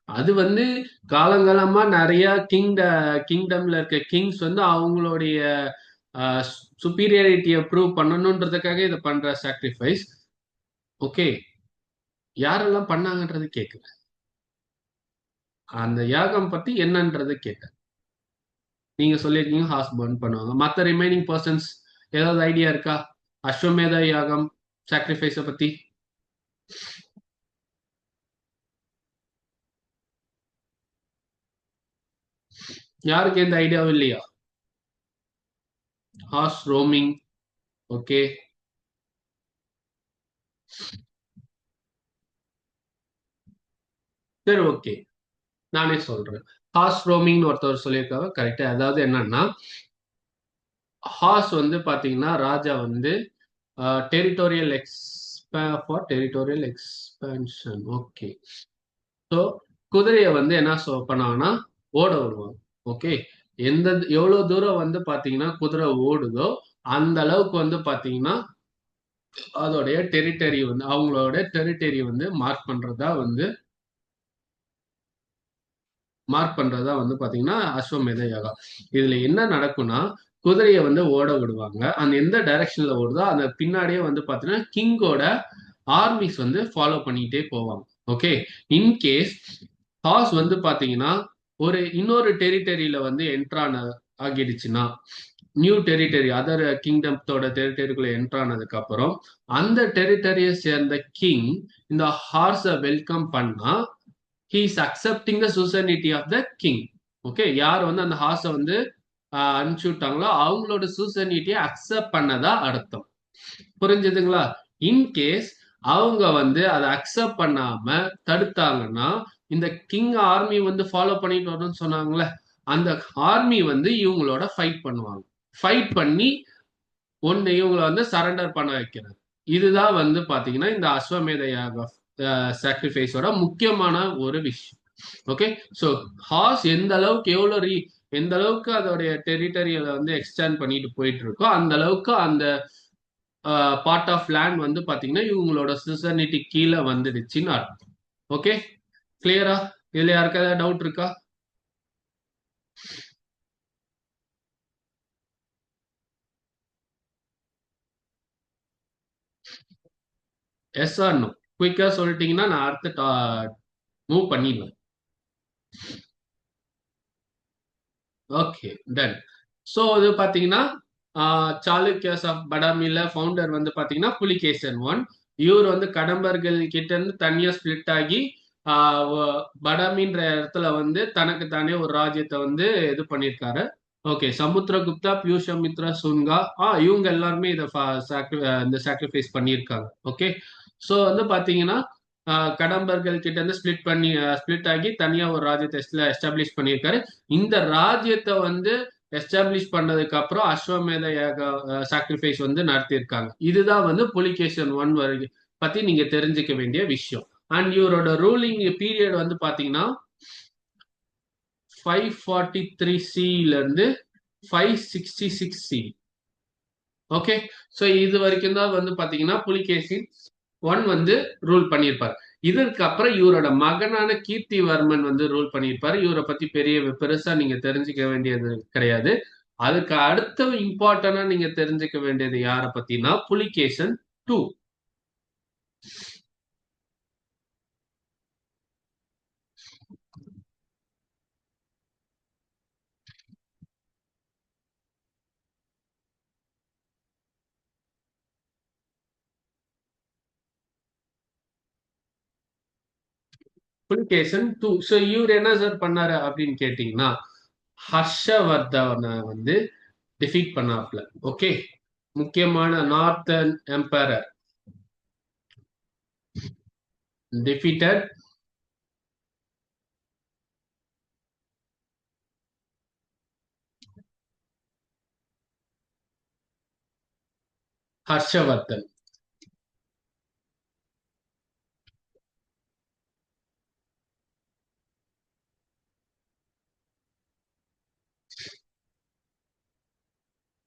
அது வந்து காலங்காலமா நிறைய கிங்டம்ல இருக்க கிங்ஸ் வந்து அவங்களுடைய சுப்பீரியாரிட்டியை ப்ரூவ் பண்ணணுன்றதுக்காக இதை பண்ற சாக்ரிஃபைஸ். ஓகே. யாரெல்லாம் பண்ணாங்கன்றது கேட்குறேன். அந்த யாகம் பத்தி என்னன்றது கேட்டேன். நீங்க சொல்லியிருக்கீங்க ஹார்ஸ் பர்ன் பண்ணுவாங்க. மற்ற ரிமைனிங் பர்சன்ஸ் ஏதாவது ஐடியா இருக்கா? அஸ்வமேத யாகம் சாக்ரிஃபைஸ பத்தி? யாருக்கு எந்த ஐடியாவும் இல்லையா? Horse roaming. ஓகே. சரி, ஓகே. நானே சொல்றேன். ஹார்ஸ் ரோமிங்னு ஒருத்தவர் சொல்லியிருக்காங்க. கரெக்ட். அதாவது என்னன்னா, ஹார்ஸ் வந்து பாத்தீங்கன்னா ராஜா வந்து territorial territorial expansion. Okay. So குதிரையை வந்து என்ன பண்ணாங்கன்னா ஓட விடுவாங்க. ஓகே. எந்த எவ்வளவு தூரம் வந்து பாத்தீங்கன்னா குதிரை ஓடுதோ அந்த அளவுக்கு வந்து பாத்தீங்கன்னா அதோடைய டெரிட்டரி வந்து அவங்களோட டெரிட்டரி வந்து மார்க் பண்றதா வந்து பாத்தீங்கன்னா அஸ்வமேத யாகா. இதுல என்ன நடக்கும்னா குதிரையை வந்து ஓட விடுவாங்க. அந்த எந்த டைரக்ஷன்ல ஓடுதோ அந்த பின்னாடியே வந்து பாத்தீங்கன்னா கிங்கோட ஆர்மிஸ் வந்து ஃபாலோ பண்ணிட்டே போவாங்க. ஓகே. இன்கேஸ் ஹார்ஸ் வந்து பாத்தீங்கன்னா ஒரு இன்னொரு டெரிட்டரியில வந்து ஆகிடுச்சுன்னா, நியூ டெரிட்டரி அதர் கிங்டம்ஸோட டெரிட்டரிக்குள்ள என்ட்ரானதுக்கு அப்புறம் அந்த டெரிட்டரியை சேர்ந்த கிங் இந்த ஹார்ஸை வெல்கம் பண்ணா he is accepting the suzerainty of the king. Okay. யார் வந்து அந்த ஹார்ஸை வந்து அனுப்பிச்சு விட்டாங்களோ அவங்களோட சூசனிட்டியை அக்செப்ட் பண்ணதா அர்த்தம். புரிஞ்சுதுங்களா? இன்கேஸ் அவங்க வந்து அதை அக்செப்ட் பண்ணாம தடுத்தாங்கன்னா இந்த கிங் ஆர்மி வந்து ஃபாலோ பண்ணிட்டு வரணும்னு சொன்னாங்களே அந்த ஆர்மி வந்து இவங்களோட ஃபைட் பண்ணுவாங்க. ஃபைட் பண்ணி ஒன்னு இவங்களை வந்து சரண்டர் பண்ண வைக்கிறது. இதுதான் வந்து பாத்தீங்கன்னா இந்த அஸ்வமேத யாக சாக்ரிஃபைஸோட முக்கியமான ஒரு விஷயம். ஓகே. ஸோ ஹார்ஸ் எந்த அளவுக்கு அதோடைய டெரிட்டரியை வந்து எக்ஸ்டெண்ட் பண்ணிட்டு போயிட்டு இருக்கோ அந்த அளவுக்கு அந்த பார்ட் ஆஃப் லேண்ட் வந்து பாத்தீங்கன்னா இவங்களோட சுசனிட்டி கீழே வந்துடுச்சுன்னு அர்த்தம். ஓகே. கிளியரா? இதுல யாருக்காவது டவுட் இருக்கா? Yes or no? குயிக்கா சொல்லிட்டீங்கன்னா நான் அடுத்து மூவ் பண்ணிடுவேன். ஓகே. டன். ஸோ இது பார்த்தீங்கன்னா சாளுக்கியாஸ் ஆஃப் படாமில ஃபவுண்டர் வந்து பார்த்தீங்கன்னா புலிகேசன் ஒன். இவர் வந்து கடம்பர்கள் கிட்ட இருந்து தனியாக ஸ்பிளிட் ஆகி படாமின்ற இடத்துல வந்து தனக்கு தானே ஒரு ராஜ்யத்தை வந்து இது பண்ணியிருக்காரு. ஓகே. சமுத்திரகுப்தா, பியூஷமித்ரா, சுங்கா இவங்க எல்லாருமே இதை இந்த சாக்ரிஃபைஸ் பண்ணியிருக்காங்க. ஓகே. ஸோ வந்து பார்த்தீங்கன்னா கடம்பர்கள் கிட்ட இருந்து ஸ்பிளிட் ஆகி தனியா ஒரு ராஜ்யத்தை எஸ்டாப்ளிஷ் பண்ணியிருக்காரு. இந்த ராஜ்யத்தை வந்து எஸ்டாப்ளிஷ் பண்ணதுக்கு அப்புறம் அஸ்வமேத யாக சாக்ரிஃபைஸ் வந்து நடத்தியிருக்காங்க. இதுதான் வந்து புலிகேஷன் ஒன் வரைக்கும் பத்தி நீங்க தெரிஞ்சுக்க வேண்டிய விஷயம். அண்ட் இவரோட ரூலிங் பீரியட் வந்து பாத்தீங்கன்னா 543 CE இருந்து 566 CE. ஓகே. ஸோ இது வரைக்கும் தான் வந்து பாத்தீங்கன்னா புலிகேசின் ஒன் வந்து ரூல் பண்ணியிருப்பார். இதற்கு அப்புறம் இவரோட மகனான கீர்த்திவர்மன் வந்து ரூல் பண்ணியிருப்பாரு. இவரை பத்தி பெருசா நீங்க தெரிஞ்சுக்க வேண்டியது கிடையாது. அதுக்கு அடுத்த இம்பார்ட்டன்டா நீங்க தெரிஞ்சுக்க வேண்டியது யார பத்தினா Pulakesin two. Pulakesin two. So இவர் என்ன சார் பண்ணாரு அப்படின்னு கேட்டீங்கன்னா ஹர்ஷவர்தனை வந்து டிஃபீட் பண்ணாப்ல. ஓகே. முக்கியமான northern emperor defeated Harshavardhan.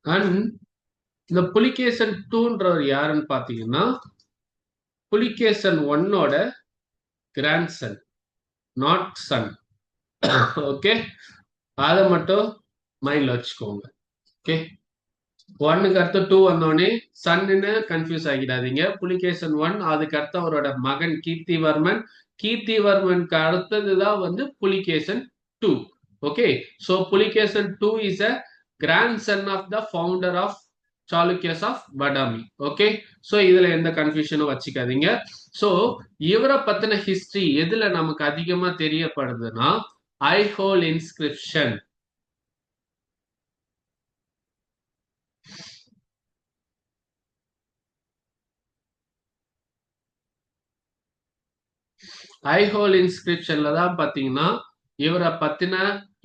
And இந்த புலிகேசன் டூன்றவர் யாருன்னு பாத்தீங்கன்னா புலிகேசன் ஒன்னோட grand son, not son. Okay, அதை மட்டும் மைண்ட்ல வச்சுக்கோங்க. ஓகே, ஒன்னுக்கு அடுத்து டூ வந்தோடனே சன்னு கன்ஃபியூஸ் ஆகிடாதீங்க. புலிகேசன் ஒன், அதுக்கு அடுத்து அவரோட மகன் கீர்த்திவர்மன், கீர்த்திவர்மனுக்கு அடுத்ததுதான் வந்து Pulakesin two. Okay, so Pulakesin two is a grand son of the founder of Chalukyas of Badami. Okay, so இதுல எந்த கன்ஃபியூஷனும் வச்சுக்காதீங்க. சோ இவரை பத்தின ஹிஸ்டரி எதுல நமக்கு அதிகமா தெரியப்படுதுன்னா ஐஹோல் இன்ஸ்கிரிப்ஷன். ஐஹோல் இன்ஸ்கிரிப்ஷன்ல தான் பாத்தீங்கன்னா இவரை பத்தின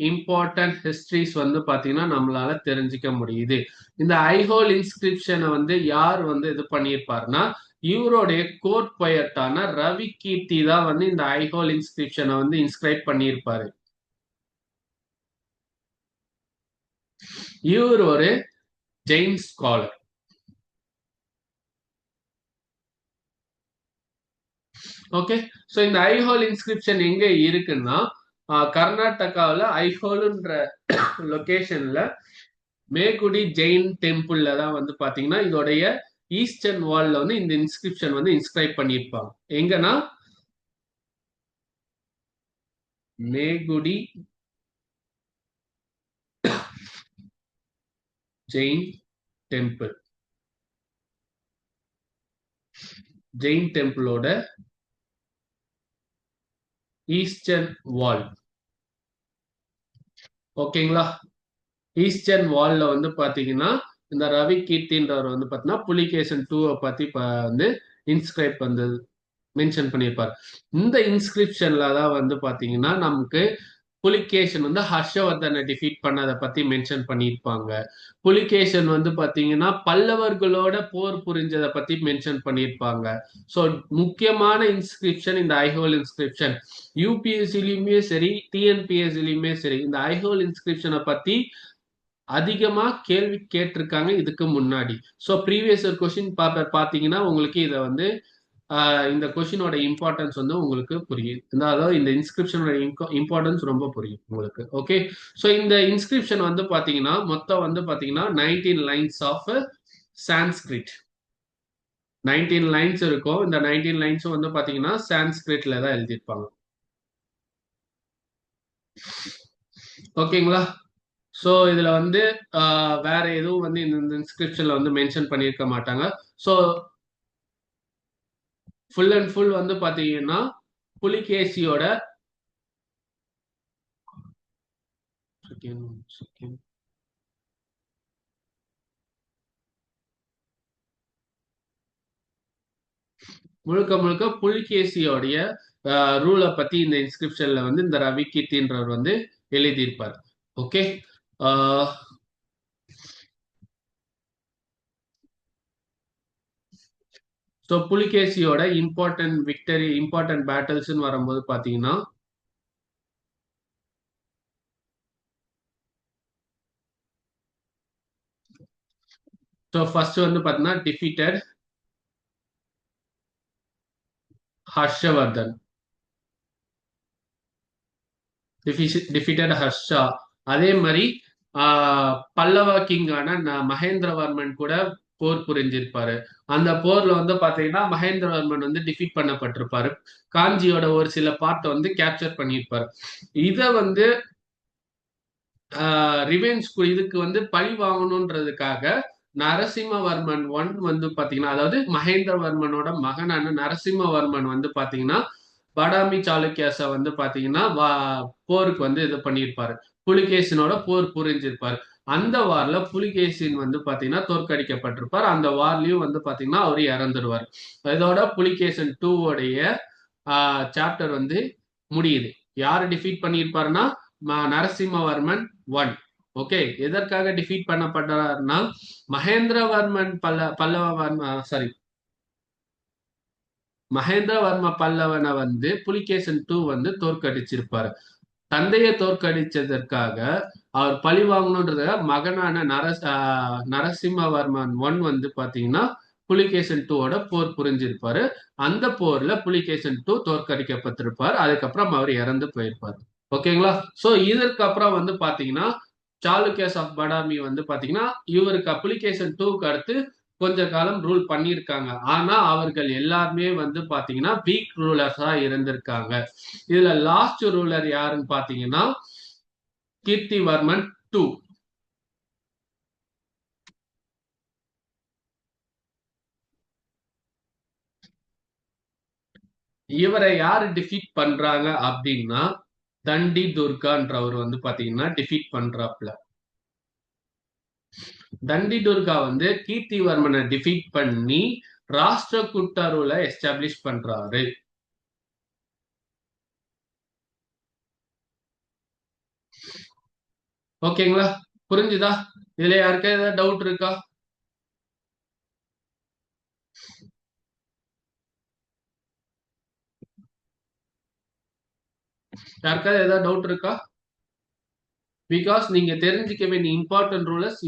இம்பார்ட்டன்ட் ஹிஸ்டரிஸ் வந்து பாத்தீங்கன்னா நம்மளால தெரிஞ்சுக்க முடியுது. இந்த ஐஹோல் இன்ஸ்கிரிப்ஷனை வந்து யார் வந்து இது பண்ணியிருப்பாருன்னா இவருடைய கோர்ட் பொயட்டான ரவி கீர்த்தி தான் வந்து இந்த ஐஹோல் இன்ஸ்கிரிப்ஷனை வந்து இன்ஸ்கிரைப் பண்ணியிருப்பாரு. இவர் ஒரு ஜெயின் ஸ்காலர். ஓகே, சோ இந்த ஐஹோல் இன்ஸ்கிரிப்ஷன் எங்க இருக்குன்னா கர்நாடகாவில் ஐஹோல்ன்ற லொகேஷன்ல மேகுடி ஜெயின் டெம்பிள்ல தான் வந்து பாத்தீங்கன்னா இதோடைய ஈஸ்டர்ன் வால்ல வந்து இந்த இன்ஸ்கிரிப்ஷன் வந்து இன்ஸ்கிரைப் பண்ணியிருப்பாங்க. எங்கன்னா மேகுடி ஜெயின் டெம்பிள், ஜெயின் டெம்பிளோட ஈஸ்டர்ன் வால். ஓகேங்களா, ஈஸ்டர்ன் வால்ல வந்து பாத்தீங்கன்னா இந்த ரவி கீர்த்தின்றவர் வந்து பாத்தீங்கன்னா புலிகேசன் டூவை பத்தி வந்து இன்ஸ்கிரைப் வந்து மென்ஷன் பண்ணியிருப்பார். இந்த இன்ஸ்கிரிப்ஷன்ல தான் வந்து பாத்தீங்கன்னா நமக்கு புலிகேஷன் வந்து ஹர்ஷவர்தனை டிஃபீட் பண்ணதை பத்தி மென்ஷன் பண்ணியிருப்பாங்க. புலிகேஷன் வந்து பாத்தீங்கன்னா பல்லவர்களோட போர் புரிஞ்சதை பத்தி மென்ஷன் பண்ணியிருப்பாங்க. ஸோ முக்கியமான இன்ஸ்கிரிப்ஷன் இந்த ஐஹோல் இன்ஸ்கிரிப்ஷன். யூபிஎஸ்சிலையுமே சரி டிஎன்பிஎஸ்சிலையுமே சரி இந்த ஐஹோல் இன்ஸ்கிரிப்ஷனை பத்தி அதிகமா கேள்வி கேட்டிருக்காங்க இதுக்கு முன்னாடி. ஸோ ப்ரீவியஸ் கொஸ்டின் பேப்பர் பாத்தீங்கன்னா உங்களுக்கு இதை வந்து இந்த கொஸ்டினோட இம்பார்ட்டன்ஸ் வந்து உங்களுக்கு புரியும். அதாவது இந்த இன்ஸ்கிரிப்ஷனோட இம்பார்ட்டன்ஸ் ரொம்ப புரியும் உங்களுக்கு. ஓகே, ஸோ இந்த இன்ஸ்கிரிப்ஷன் வந்து பாத்தீங்கன்னா மொத்தம் வந்து பாத்தீங்கன்னா 19 லைன்ஸ் ஆஃப் சான்ஸ்கிரிட். 19 லைன்ஸ் இருக்கும். இந்த 19 லைன்ஸும் வந்து பாத்தீங்கன்னா சான்ஸ்கிரிட்ல தான் எழுதியிருப்பாங்க. ஓகேங்களா, ஸோ இதுல வந்து வேற எதுவும் வந்து இந்த இன்ஸ்கிரிப்ஷன்ல வந்து மென்ஷன் பண்ணியிருக்க மாட்டாங்க. ஸோ ஃபுல் அண்ட் ஃபுல் வந்து பாத்தீங்கன்னா புலிகேசியோட முழுக்க முழுக்க புலிகேசியோடைய ரூலை பத்தி இந்த இன்ஸ்கிரிப்ஷன்ல வந்து இந்த ரவி கீர்த்தின்றவர் வந்து எழுதியிருப்பார். ஓகே, ஸோ புலிகேசியோட இம்பார்ட்டன்ட் விக்டரி, இம்பார்ட்டன்ட் பேட்டில்ஸ்ன்னு வரும்போது பாத்தீங்கன்னா ஸோ ஃபர்ஸ்ட் வந்து பாத்தீங்கன்னா டிஃபீட்டட் ஹர்ஷவர்தன், டிஃபீட்டட் ஹர்ஷா. அதே மாதிரி பல்லவ கிங்கான மகேந்திரவர்மன் கூட போர் புரிஞ்சிருப்பாரு. அந்த போர்ல வந்து பாத்தீங்கன்னா மகேந்திரவர்மன் வந்து டிஃபீட் பண்ணப்பட்டிருப்பாரு. காஞ்சியோட ஒரு சில பார்ட்டை வந்து கேப்சர் பண்ணியிருப்பாரு. இத வந்து ரிவெஞ்ச் இதுக்கு வந்து பழி வாங்கணுன்றதுக்காக நரசிம்மவர்மன் ஒன் வந்து பாத்தீங்கன்னா அதாவது மகேந்திரவர்மனோட மகனான நரசிம்மவர்மன் வந்து பாத்தீங்கன்னா பாடாமி சாளுக்கியாஸ வந்து பாத்தீங்கன்னா போருக்கு வந்து இது பண்ணியிருப்பாரு. புலிகேசினோட போர் புரிஞ்சிருப்பாரு. அந்த வார்ல புலிகேசின் வந்து பாத்தீங்கன்னா தோற்கடிக்கப்பட்டிருப்பார். அந்த வார்லயும் வந்து பாத்தீங்கன்னா அவர் இறந்துருவார். இதோட புலிகேசன் டூ உடைய சாப்டர் வந்து முடியுது. யாரு டிஃபீட் பண்ணியிருப்பாருன்னா நரசிம்மவர்மன் ஒன். ஓகே, எதற்காக டிஃபீட் பண்ணப்பட்டார்னா மகேந்திரவர்மன் பல்லவர்ம சாரி மகேந்திரவர்ம பல்லவனை வந்து புலிகேசன் டூ வந்து தோற்கடிச்சிருப்பாரு. தந்தையை தோற்கடிச்சதற்காக அவர் பழி வாங்கணுன்றத மகனான நரசிம்மவர்மன் ஒன் வந்து பாத்தீங்கன்னா புலிகேசன் டூவோட போர் புரிஞ்சிருப்பாரு. அந்த போர்ல புலிகேசன் டூ தோற்கடிக்கப்பட்டிருப்பார். அதுக்கப்புறம் அவர் இறந்து போயிருப்பார். ஓகேங்களா? சோ இதற்கு அப்புறம் வந்து பாத்தீங்கன்னா சாளுக்கியாஸ் ஆஃப் படாமி வந்து பாத்தீங்கன்னா இவருக்கு அப்ளிகேஷன் டூக்கு அடுத்து கொஞ்ச காலம் ரூல் பண்ணியிருக்காங்க. ஆனா அவர்கள் எல்லாருமே வந்து பாத்தீங்கன்னா வீக் ரூலர்ஸா இருந்திருக்காங்க. இதுல லாஸ்ட் ரூலர் யாருன்னு பாத்தீங்கன்னா கீர்த்திவர்மன் டூ. இவரை யாரு டிஃபீட் பண்றாங்க அப்படின்னா தண்டி துர்கான்றவர் வந்து பாத்தீங்கன்னா டிஃபீட் பண்றாப்ல. தண்டி துர்கா வந்து கீர்த்திவர்மனை டிஃபீட் பண்ணி ராஷ்டிரகூட்ட ரூலை எஸ்டாப்ளிஷ் பண்றாரு. ஓகேங்களா? புரிஞ்சுதா? இதுல யாருக்கா ஏதாவது டவுட் இருக்கா? யாருக்காவது ஏதாவது டவுட் இருக்கா? பிகாஸ் நீங்க தெரிஞ்சுக்க வேண்டிய இம்பார்ட்டன்ட் ரூலர்ஸ்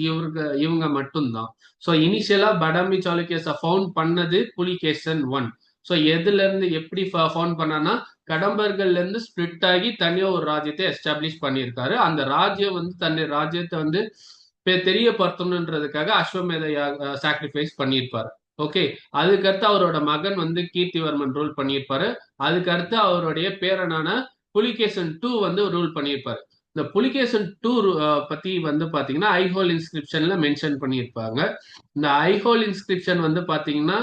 இவங்க மட்டும்தான். ஸோ இனிஷியலா படாமி சாளுக்கியஸை ஃபவுண்ட் பண்ணது புலிகேசன் ஒன். ஸோ எதுல இருந்து எப்படி ஃபவுண்ட் பண்ணானா கடம்பர்கள்ல இருந்து ஸ்பிளிட் ஆகி தனியா ஒரு ராஜ்யத்தை எஸ்டாப்ளிஷ் பண்ணியிருக்காரு. அந்த ராஜ்யம் வந்து தன்னுடைய ராஜ்யத்தை வந்து தெரியப்படுத்தணுன்றதுக்காக அஸ்வமேத சாக்ரிஃபைஸ் பண்ணியிருப்பாரு. ஓகே. அதுக்கடுத்து அவரோட மகன் வந்து கீர்த்திவர்மன் ரூல் பண்ணியிருப்பாரு. அதுக்கடுத்து அவருடைய பேரனான புலிகேசன் டூ வந்து ரூல் பண்ணியிருப்பாரு. இந்த புலிகேசன் டூ பத்தி வந்து பாத்தீங்கன்னா ஐஹோல் இன்ஸ்கிரிப்ஷன்ல மென்ஷன் பண்ணியிருப்பாங்க. இந்த ஐஹோல் இன்ஸ்கிரிப்ஷன் வந்து பாத்தீங்கன்னா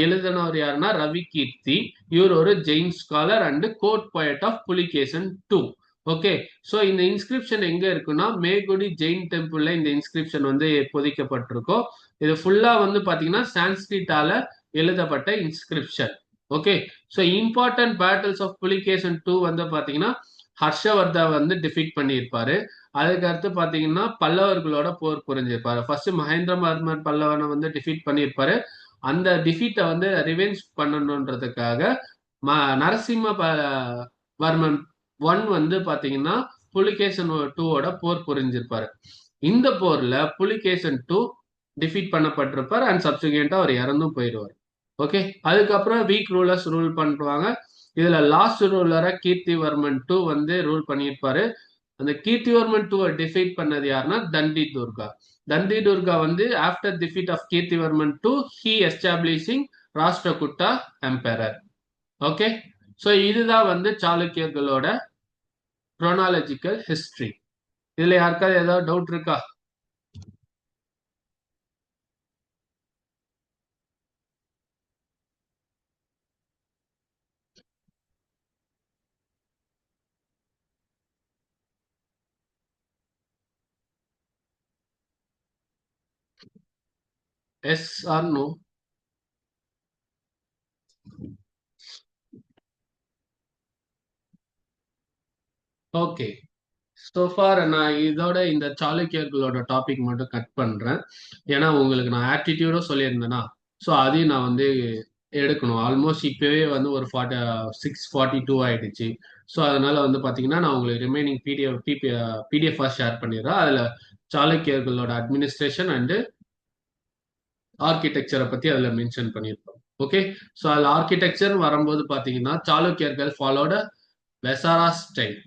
எழுதினவர் யாருன்னா ரவி கீர்த்தி. இவர் ஒரு Jain scholar and court poet of Pulakeshin two. Okay. So இந்த இன்ஸ்கிரிப்ஷன் எங்க இருக்குன்னா மேகுடி ஜெயின் டெம்பிள்ல இந்த இன்ஸ்கிரிப்ஷன் வந்து பொதிக்கப்பட்டிருக்கும். இது ஃபுல்லா வந்து பாத்தீங்கன்னா சான்ஸ்கிரிட்டால எழுதப்பட்ட inscription. Okay. So important battles of Pulakeshin two வந்து பாத்தீங்கன்னா ஹர்ஷவர்தா வந்து டிஃபீட் பண்ணியிருப்பாரு. அதுக்கு அடுத்து பாத்தீங்கன்னா பல்லவர்களோட போர் புரிஞ்சிருப்பாரு. ஃபர்ஸ்ட் மகேந்திரவர்மன் பல்லவனை வந்து டிஃபீட் பண்ணியிருப்பாரு. அந்த டிஃபீட்டை வந்து ரிவெஞ்ச் பண்ணணுன்றதுக்காக நரசிம்ம வர்மன் ஒன் வந்து பாத்தீங்கன்னா புலிகேசன் டூவோட போர் புரிஞ்சிருப்பாரு. இந்த போர்ல புலிகேசன் டூ டிஃபீட் பண்ணப்பட்டிருப்பார் அண்ட் சப்சிக்வெண்டா அவர் இறந்தும் போயிடுவார். ஓகே. அதுக்கப்புறம் வீக் ரூலர்ஸ் ரூல் பண்ணுவாங்க. இதுல லாஸ்ட் ரூலரா கீர்த்திவர்மன் டூ வந்து ரூல் பண்ணியிருப்பாரு. அந்த கீர்த்திவர்மன் டூவை டிஃபீட் பண்ணது யாருன்னா தண்டி துர்கா. தண்டி துர்கா வந்து after defeat of Kirtivarman two he establishing Rashtrakuta emperor. Okay. So இதுதான் வந்து சாளுக்கியர்களோட குரோனாலஜிக்கல் ஹிஸ்டரி. இதுல யாருக்காவது ஏதாவது டவுட் இருக்கா? Yes or no? Okay. So far நான் இதோட இந்த சாளுக்கியர்களோட டாபிக் மட்டும் கட் பண்றேன். ஏன்னா உங்களுக்கு நான் ஆட்டிடியூடும் சொல்லியிருந்தேன்னா ஸோ அதையும் நான் வந்து எடுக்கணும். ஆல்மோஸ்ட் இப்பவே வந்து ஒரு 6:42 ஆயிடுச்சு. ஸோ அதனால வந்து பாத்தீங்கன்னா நான் உங்களுக்கு ரிமைனிங் பிடிஎஃப் ஷேர் பண்ணிடுறேன். அதுல சாளுக்கியர்களோட அட்மினிஸ்ட்ரேஷன் அண்ட் ஆர்கிடெக்சரை பத்தி அதுல மென்ஷன் பண்ணியிருப்போம். ஓகே. ஸோ அதுல ஆர்கிடெக்சர் வரும்போது பாத்தீங்கன்னா சாளுக்கியர்கள் followed Vesara style.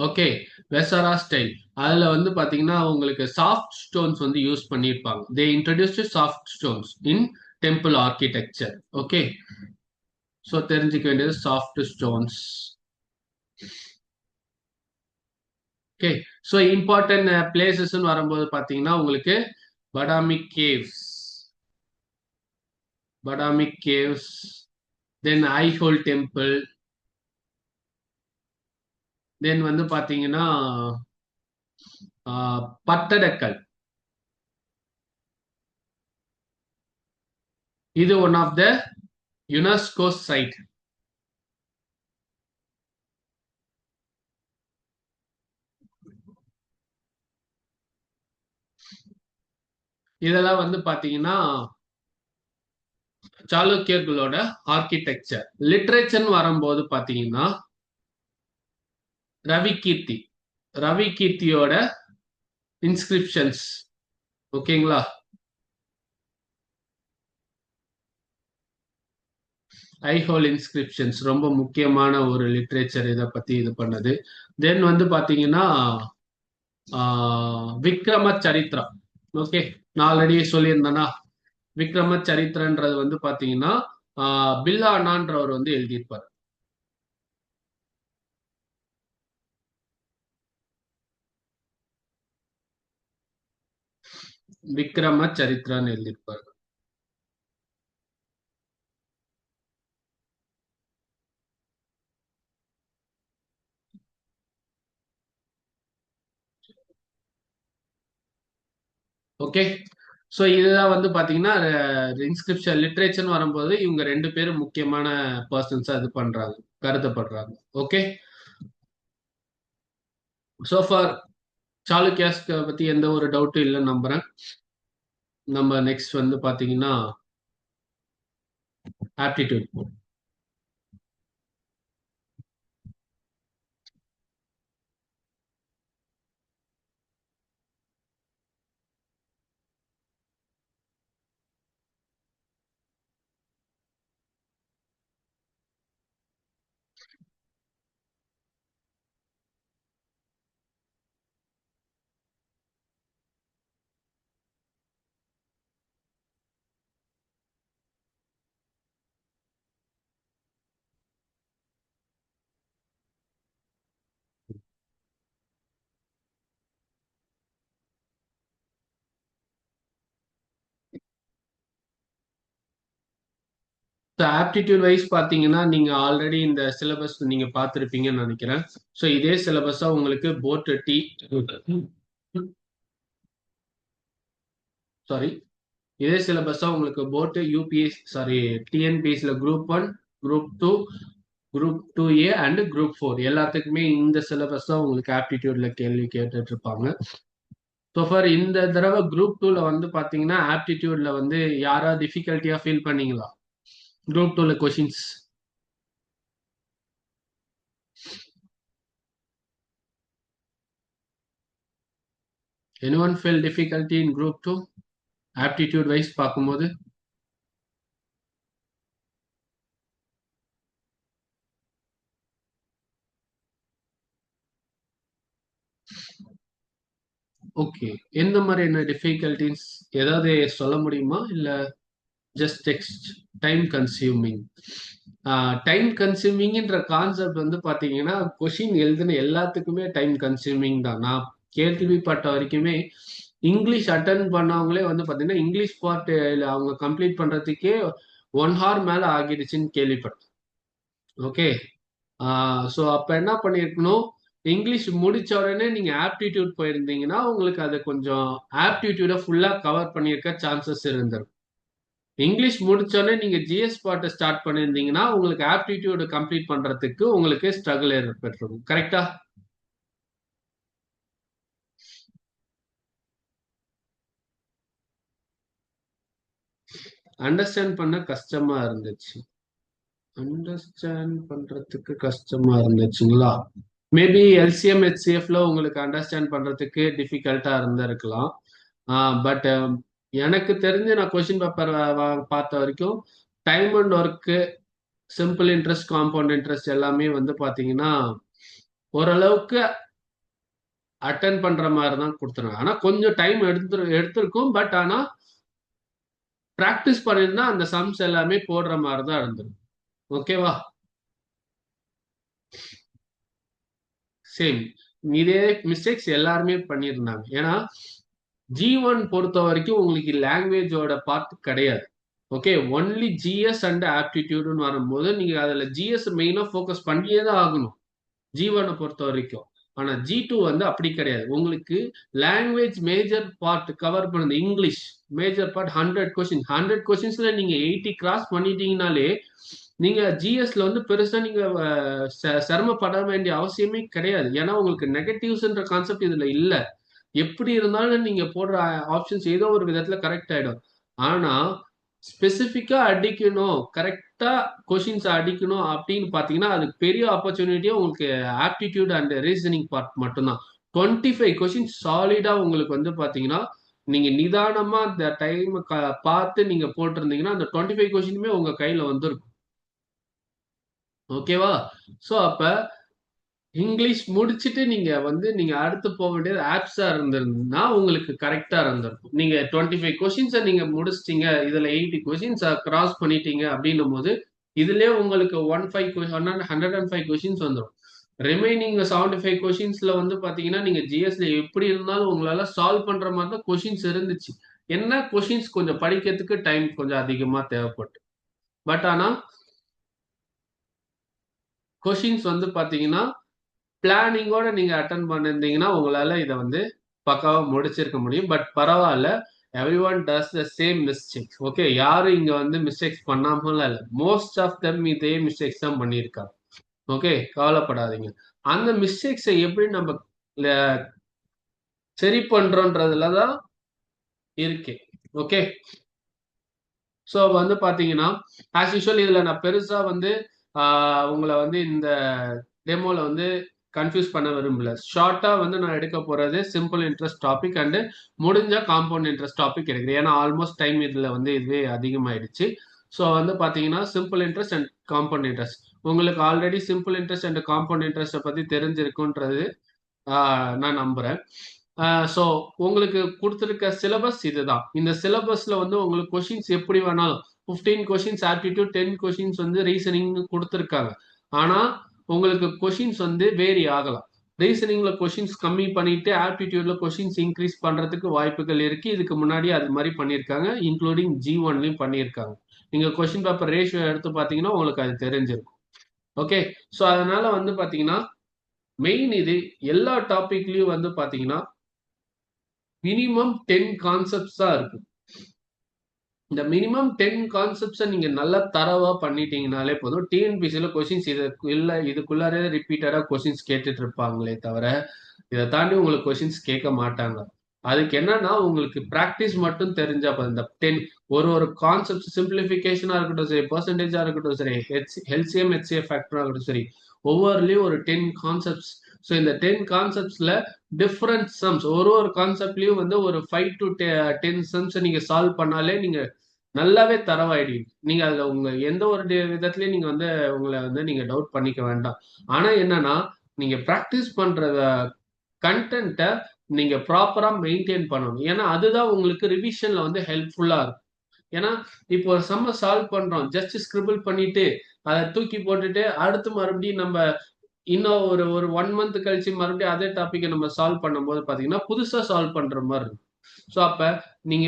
Okay. Vesara style. அதுல வந்து பாத்தீங்கன்னா உங்களுக்கு சாஃப்ட் ஸ்டோன்ஸ் வந்து யூஸ் பண்ணியிருப்பாங்க. They introduced soft stones in temple architecture. Okay. So தெரிஞ்சுக்க வேண்டியது soft stones. Okay. So important பிளேசஸ்ன்னு வரும்போது பாத்தீங்கன்னா உங்களுக்கு Badami caves, Badami caves, then Aihole temple, then வந்து பாத்தீங்கன்னா பட்டடக்கல். இது one of the UNESCO site. இதெல்லாம் வந்து பாத்தீங்கன்னா சாளுக்கியர்களோட ஆர்கிடெக்சர். லிட்ரேச்சர்னு வரும்போது பாத்தீங்கன்னா ரவி கீர்த்தி. ரவி கீர்த்தியோட இன்ஸ்கிரிப்ஷன்ஸ். ஓகேங்களா? ஐஹோல் இன்ஸ்கிரிப்ஷன்ஸ் ரொம்ப முக்கியமான ஒரு லிட்ரேச்சர், இதை பத்தி இது பண்ணது. தென் வந்து பாத்தீங்கன்னா விக்ரம சரித்திரா. ஓகே, நான் ஆல்ரெடி சொல்லியிருந்தேன்னா விக்ரம சரித்திரன்றது வந்து பாத்தீங்கன்னா பில்லா அண்ணான்றவர் வந்து எழுதியிருப்பார். விக்ரம சரித்திரான்னு எழுதியிருப்பார். ஓகே, ஸோ இதுதான் வந்து பாத்தீங்கன்னா இன்ஸ்கிரிப்ஷன் லிட்ரேச்சர்னு வரும்போது இவங்க ரெண்டு பேரும் முக்கியமான பர்சன்ஸா இது பண்றாங்க, கருதப்படுறாங்க. ஓகே, சோஃபார் சாளுக்கியாஸ்க பத்தி எந்த ஒரு டவுட்டும் இல்லைன்னு நம்புறேன். நம்ம நெக்ஸ்ட் வந்து பாத்தீங்கன்னா ஆப்டிடியூட். ஆப்டிடியூட் வைஸ் பாத்தீங்கன்னா நீங்க ஆல்ரெடி இந்த சிலபஸ் நீங்க பார்த்துருப்பீங்கன்னு நினைக்கிறேன். ஸோ இதே சிலபஸா உங்களுக்கு போட் டி, சாரி, இதே சிலபஸா உங்களுக்கு போட் யூபிஎஸ், சாரி, டிஎன்பிஎஸ்சில group 1, group 2, group 2A and group 4 எல்லாத்துக்குமே இந்த சிலபஸ் தான் உங்களுக்கு ஆப்டிடியூட்ல கேள்வி கேட்டுட்டு இருப்பாங்க. ஸோ ஃபார் இந்த தடவை குரூப் 2ல வந்து பாத்தீங்கன்னா ஆப்டிடியூட்ல வந்து யாராவது டிஃபிகல்ட்டியா ஃபீல் பண்ணீங்களா? குரூப் 2ல questions. anyone feel difficulty in group 2 aptitude wise பார்க்கும்போது? ஓகே, எந்த மாதிரியான டிஃபிகல்டிஸ் ஏதாவது சொல்ல முடியுமா, இல்ல just text? Time consuming. Time கன்சியூமிங்ன்ற கான்செப்ட் வந்து பாத்தீங்கன்னா கொஷின் எழுதுன எல்லாத்துக்குமே டைம் கன்சியூமிங் தான். நான் கேள்விப்பட்ட வரைக்குமே இங்கிலீஷ் அட்டன் பண்ணவங்களே வந்து பாத்தீங்கன்னா இங்கிலீஷ் பார்ட் அவங்க கம்ப்ளீட் பண்றதுக்கே 1 hour மேல ஆகிடுச்சுன்னு கேள்விப்பட்டேன். ஓகே, ஸோ அப்ப என்ன பண்ணிருக்கணும், இங்கிலீஷ் முடிச்ச உடனே நீங்க ஆப்டிடியூட் போயிருந்தீங்கன்னா உங்களுக்கு அது கொஞ்சம் ஆப்டிடியூட ஃபுல்லா கவர் பண்ணியிருக்க சான்சஸ் இருந்திருக்கும். இங்கிலீஷ் முடிச்சோடனே நீங்க ஜிஎஸ் பாட்டை ஸ்டார்ட் பண்ணியிருந்தீங்கன்னா உங்களுக்கு ஆப்டிடியூட் கம்ப்ளீட் பண்றதுக்கு உங்களுக்கு ஸ்ட்ரகிள் ஏற்பட்டிருக்கும். கரெக்டா? அண்டர்ஸ்டாண்ட் பண்ண கஷ்டமா இருந்துச்சு. அண்டர்ஸ்டாண்ட் பண்றதுக்கு கஷ்டமா இருந்துச்சுங்களா? மேபி எல்சிஎம் ஹெச்சிஎஃப்ல உங்களுக்கு அண்டர்ஸ்டாண்ட் பண்றதுக்கு டிஃபிகல்ட்டா இருந்திருக்கலாம். பட் எனக்கு தெரிஞ்சு நான் கொஸ்டின் பேப்பர் பார்த்த வரைக்கும் time and work, simple interest, compound interest எல்லாமே வந்து பாத்தீங்கன்னா ஓரளவுக்கு அட்டன் பண்ற மாதிரி தான் கொடுத்துருங்க. ஆனா கொஞ்சம் டைம் எடுத்திருக்கும். பட் ஆனா பிராக்டிஸ் பண்ணியிருந்தா அந்த சம்ஸ் எல்லாமே போடுற மாதிரி தான் இருந்திருக்கும். ஓகேவா? சேம் இதே மிஸ்டேக்ஸ் எல்லாருமே பண்ணியிருந்தாங்க. ஏன்னா G1 பொறுத்த வரைக்கும் உங்களுக்கு லாங்குவேஜோட பார்ட் கிடையாது. ஓகே, ஒன்லி ஜிஎஸ் அண்ட் ஆப்டிடியூட்னு வரும்போது நீங்க அதுல ஜிஎஸ் மெயினா ஃபோக்கஸ் பண்ணியே தான் ஆகணும் G1 பொறுத்த வரைக்கும். ஆனா G2 வந்து அப்படி கிடையாது. உங்களுக்கு லாங்குவேஜ் மேஜர் பார்ட் கவர் பண்ணுது. இங்கிலீஷ் மேஜர் பார்ட் 100 கொஸ்டின்ஸ்ல நீங்க 80 கிராஸ் பண்ணிட்டீங்கனாலே நீங்க ஜிஎஸ்ல வந்து பெருசா நீங்க சிரமப்பட வேண்டிய அவசியமே கிடையாது. ஏன்னா உங்களுக்கு நெகட்டிவ்ஸ்ன்ற கான்செப்ட் இதுல இல்ல. எப்படி இருந்தாலும் நீங்க போடுற ஆப்ஷன்ஸ் ஏதோ ஒரு விதத்துல கரெக்ட் ஆயிடும். ஆனா ஸ்பெசிஃபிக்கா அடிக்கணும், கரெக்ட்டா கொஸ்டின்ஸ் அடிக்கணும் அப்படின்னு பார்த்தீங்கன்னா, அதுக்கு பெரிய ஆப்பர்ச்சுனிட்டியே உங்களுக்கு ஆப்டிட்யூட் அண்ட் ரீசனிங் பார்ட் மட்டும் தான். 25 கொஸ்டின்ஸ் சாலிடா உங்களுக்கு வந்து பார்த்தீங்கன்னா, நீங்க நிதானமா அந்த டைம் பார்த்து நீங்க போட்டிருந்தீங்கன்னா, அந்த 25 கொஸ்டினுமே உங்க கையில வந்திருக்கும். ஓகேவா? ஸோ அப்ப இங்கிலீஷ் முடிச்சுட்டு நீங்க அடுத்து போக வேண்டியது ஆப்ஸா இருந்திருந்தா உங்களுக்கு கரெக்டா இருந்திருக்கும். நீங்க 25 கொஸ்டின்ஸ நீங்க முடிச்சிட்டீங்க. இதுல 80 கொஸ்டின்ஸ கிராஸ் பண்ணிட்டீங்க அப்படின்னும் போது, இதுலயே உங்களுக்கு 105 கொஸ்டின்ஸ் வந்துரும். ரிமைனிங் 75 கொஸ்டின்ஸ்ல வந்து பாத்தீங்கன்னா, நீங்க ஜிஎஸ்ல எப்படி இருந்தாலும் உங்களால சால்வ் பண்ற மாதிரி தான் கொஸ்டின்ஸ் இருந்துச்சு. என்ன கொஸ்டின்ஸ் கொஞ்சம் படிக்கிறதுக்கு டைம் கொஞ்சம் அதிகமா தேவைப்பட்டு. பட் ஆனா கொஸ்டின்ஸ் வந்து பாத்தீங்கன்னா பிளானிங்கோட நீங்க அட்டன் பண்ணியிருந்தீங்கன்னா, உங்களால இத வந்து பக்காவா முடிச்சிருக்க முடியும். பட் பரவால்ல. Every one does the same mistakes. Okay. யாரும் இங்க வந்து மிஸ்டேக்ஸ் பண்ணாமலாம் இல்ல. மோஸ்ட் ஆஃப் தெம் இதே மிஸ்டேக்ஸ் தான் பண்ணியிருக்காங்க. ஓகே. கவலைப்படாதீங்க. அந்த மிஸ்டேக்ஸ எப்படி நம்ம ல சரி பண்றோன்றதுல தான் இருக்கு. ஓகே. ஸோ வந்து பார்த்தீங்கன்னா, ஆஸ் யூசுவல் இதுல நான் பெருசா வந்து ஆ உங்கள வந்து இந்த டெமோல வந்து கன்ஃப்யூஸ் பண்ண விரும்பல. ஷார்ட்டா வந்து நான் எடுக்க போறது சிம்பிள் இன்ட்ரெஸ்ட் டாபிக் அண்ட் முடிஞ்சா காம்பவுண்ட் இன்ட்ரெஸ்ட் டாபிக் எடுக்கிறேன். ஏன்னா ஆல்மோஸ்ட் டைம் இதுல வந்து இதுவே அதிகமாயிடுச்சு. ஸோ வந்து பார்த்தீங்கன்னா, simple interest and compound interest. உங்களுக்கு already simple interest and compound இன்ட்ரெஸ்ட்ட பத்தி தெரிஞ்சிருக்குன்றது நான் நம்புறேன். ஸோ உங்களுக்கு கொடுத்துருக்க சிலபஸ் இதுதான். இந்த சிலபஸ்ல வந்து உங்களுக்கு கொஷின்ஸ் எப்படி வேணாலும் 15 கொஷின்ஸ் ஆப்டிடியூட், 10 கொஷின்ஸ் வந்து ரீசனிங் கொடுத்துருக்காங்க. ஆனா உங்களுக்கு கொஷின்ஸ் வந்து வேரி ஆகலாம். ரீசனிங்ல கொஷின்ஸ் கம்மி பண்ணிட்டு ஆப்டிடியூட்ல கொஷின்ஸ் இன்க்ரீஸ் பண்றதுக்கு வாய்ப்புகள் இருக்கு. இதுக்கு முன்னாடி அது மாதிரி பண்ணியிருக்காங்க. இன்க்ளூடிங் G1லயும் பண்ணியிருக்காங்க. நீங்க கொஷின் பேப்பர் ரேஷியோ எடுத்து பார்த்தீங்கன்னா உங்களுக்கு அது தெரிஞ்சிருக்கும். ஓகே. ஸோ அதனால வந்து பார்த்தீங்கன்னா மெயின் இது எல்லா டாபிக்லயும் வந்து பார்த்தீங்கன்னா மினிமம் 10 கான்செப்ட்ஸ் தான் இருக்கு. இந்த மினிமம் 10 கான்செப்ட்ஸை நீங்க நல்லா தரவா பண்ணிட்டீங்கனாலே போதும். டிஎன்பிசியில கொஸ்டின்ஸ் இதுக்குள்ளாரே ரிப்பீட்டடா கொஸ்டின்ஸ் கேட்டுட்டு இருப்பாங்களே தவிர இதை தாண்டி உங்களுக்கு கொஸ்டின்ஸ் கேட்க மாட்டாங்க. அதுக்கு என்னன்னா உங்களுக்கு பிராக்டிஸ் மட்டும் தெரிஞ்சா போதும். இந்த 10 ஒரு கான்செப்ட் சிம்பிளிஃபிகேஷனா இருக்கட்டும் சரி, பெர்சன்டேஜா இருக்கட்டும் சரி, எல்சிஎம் ஹெச்சிஎஃப் ஃபேக்டரா இருக்கட்டும் சரி, ஒவ்வொருலயும் ஒரு 10 கான்செப்ட்ஸ். ஸோ இந்த 10 கான்செப்ட்ஸ்ல டிஃப்ரெண்ட் சம்ஸ் ஒரு கான்செப்ட்லயும் வந்து ஒரு 5 டு 10 சம்ஸ் நீங்க சால்வ் பண்ணாலே நீங்க நல்லாவே தரவாயிடுவீங்க. நீங்க அதுல உங்க எந்த ஒரு விதத்திலயும் நீங்க வந்து உங்களை வந்து நீங்க டவுட் பண்ணிக்க வேண்டாம். ஆனா என்னன்னா நீங்க பிராக்டிஸ் பண்ற கண்டென்ட்டை நீங்க ப்ராப்பரா மெயின்டைன் பண்ணணும். ஏன்னா அதுதான் உங்களுக்கு ரிவிஷன்ல வந்து ஹெல்ப்ஃபுல்லா இருக்கும். ஏன்னா இப்போ ஒரு சம்ம சால்வ் பண்றோம், ஜஸ்ட் ஸ்கிரிபிள் பண்ணிட்டு அதை தூக்கி போட்டுட்டு அடுத்து மறுபடியும் நம்ம இன்னும் ஒரு ஒரு 1 மந்த் கழிச்சு மறுபடியும் அதே டாபிக்கை நம்ம சால்வ் பண்ணும்போது பாத்தீங்கன்னா புதுசா சால்வ் பண்ற மாதிரி இருக்கும். ஸோ அப்ப நீங்க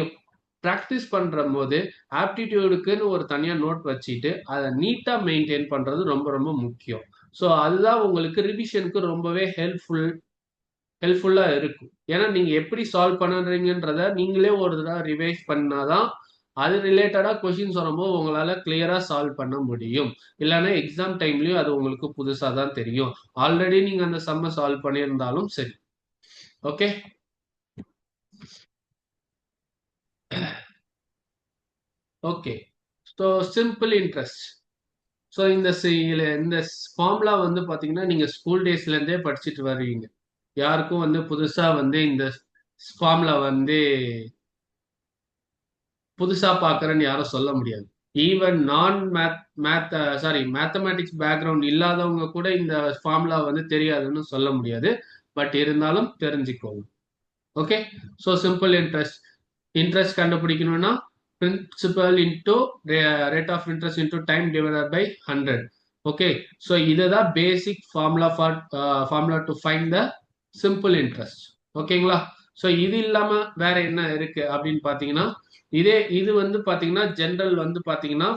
ப்ராக்டிஸ் பண்ற போது ஆப்டிடியூடுக்குன்னு ஒரு தனியா நோட் வச்சுட்டு அதை நீட்டா மெயின்டைன் பண்றது ரொம்ப ரொம்ப முக்கியம். ஸோ அதுதான் உங்களுக்கு ரிவிஷனுக்கு ரொம்பவே ஹெல்ப்ஃபுல்லா இருக்கும். ஏன்னா நீங்க எப்படி சால்வ் பண்றீங்கன்றத நீங்களே ஒரு தடவை ரிவைஸ் பண்ணாதான் அது ரிலேட்டடா கொஸ்டின்ஸ் வரும்போது உங்களால கிளியரா சால்வ் பண்ண முடியும். இல்லைன்னா எக்ஸாம் டைம்லயும் அது உங்களுக்கு புதுசா தான் தெரியும். ஆல்ரெடி நீங்க அந்த சம்ம சால்வ் பண்ணியிருந்தாலும் சரி. Okay. Okay. So simple interest. So இந்த ஃபார்முலா வந்து பாத்தீங்கன்னா நீங்க ஸ்கூல் டேஸ்ல இருந்தே படிச்சுட்டு வருவீங்க. யாருக்கும் வந்து புதுசா வந்து இந்த ஃபார்முலா வந்து புதுசா பாக்குறேன்னு யாரும் சொல்ல முடியாது. ஈவன் நான் மேத் சாரி மேத்தமேட்டிக்ஸ் பேக்ரவுண்ட் இல்லாதவங்க கூட இந்த ஃபார்முலா வந்து தெரியாதுன்னு சொல்ல முடியாது. பட் இருந்தாலும் தெரிஞ்சுக்கோங்க. ஓகே. ஸோ சிம்பிள் இன்ட்ரெஸ்ட் கண்டுபிடிக்கணும்னா principal into rate of interest into time divided by 100. Okay. So இதுதான் basic formula to find the simple interest. ஓகேங்களா? ஸோ இது இல்லாம வேற என்ன இருக்கு அப்படின்னு பாத்தீங்கன்னா இது வந்து பாத்தீங்கன்னா ஜெனரல் வந்து பாத்தீங்கன்னா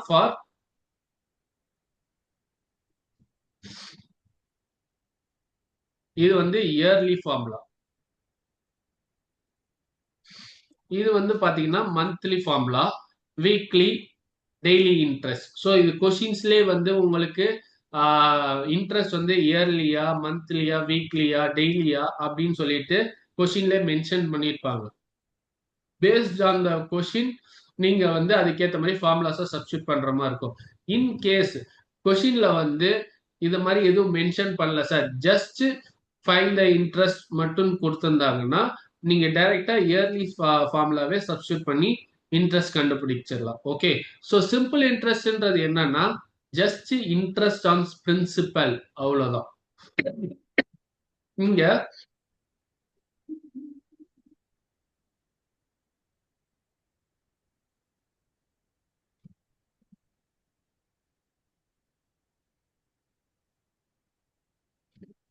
இது வந்து இயர்லி ஃபார்முலா. இது வந்து பாத்தீங்கன்னா monthly formula, weekly, daily interest. So இது கொஸ்டின்ஸ்லேயே வந்து உங்களுக்கு இன்ட்ரெஸ்ட் வந்து இயர்லியா, மந்த்லியா, வீக்லியா, டெய்லியா அப்படின்னு சொல்லிட்டு கொஸ்டின்ல மென்ஷன் பண்ணியிருப்பாங்க. பேஸ்ட் ஆன் த கொஸ்டின் நீங்க வந்து அதுக்கேற்ற மாதிரி ஃபார்முலாஸை சப்ஸ்டியூட் பண்ற மாதிரி இருக்கும். இன் கேஸ் கொஷின்ல வந்து இது மாதிரி எதுவும் மென்ஷன் பண்ணல sir, just find the interest மட்டும் கொடுத்திருந்தாங்கன்னா நீங்க டைரக்டா இயர்லி ஃபார்முலாவே சப்ஸ்டியூட் பண்ணி இன்ட்ரெஸ்ட் கண்டுபிடிச்சிடலாம். ஓகே, ஸோ சிம்பிள் இன்ட்ரெஸ்ட்ன்றது என்னன்னா ஜஸ்ட் இன்ட்ரெஸ்ட் ஆன் பிரின்சிபல், அவ்வளவுதான். இங்க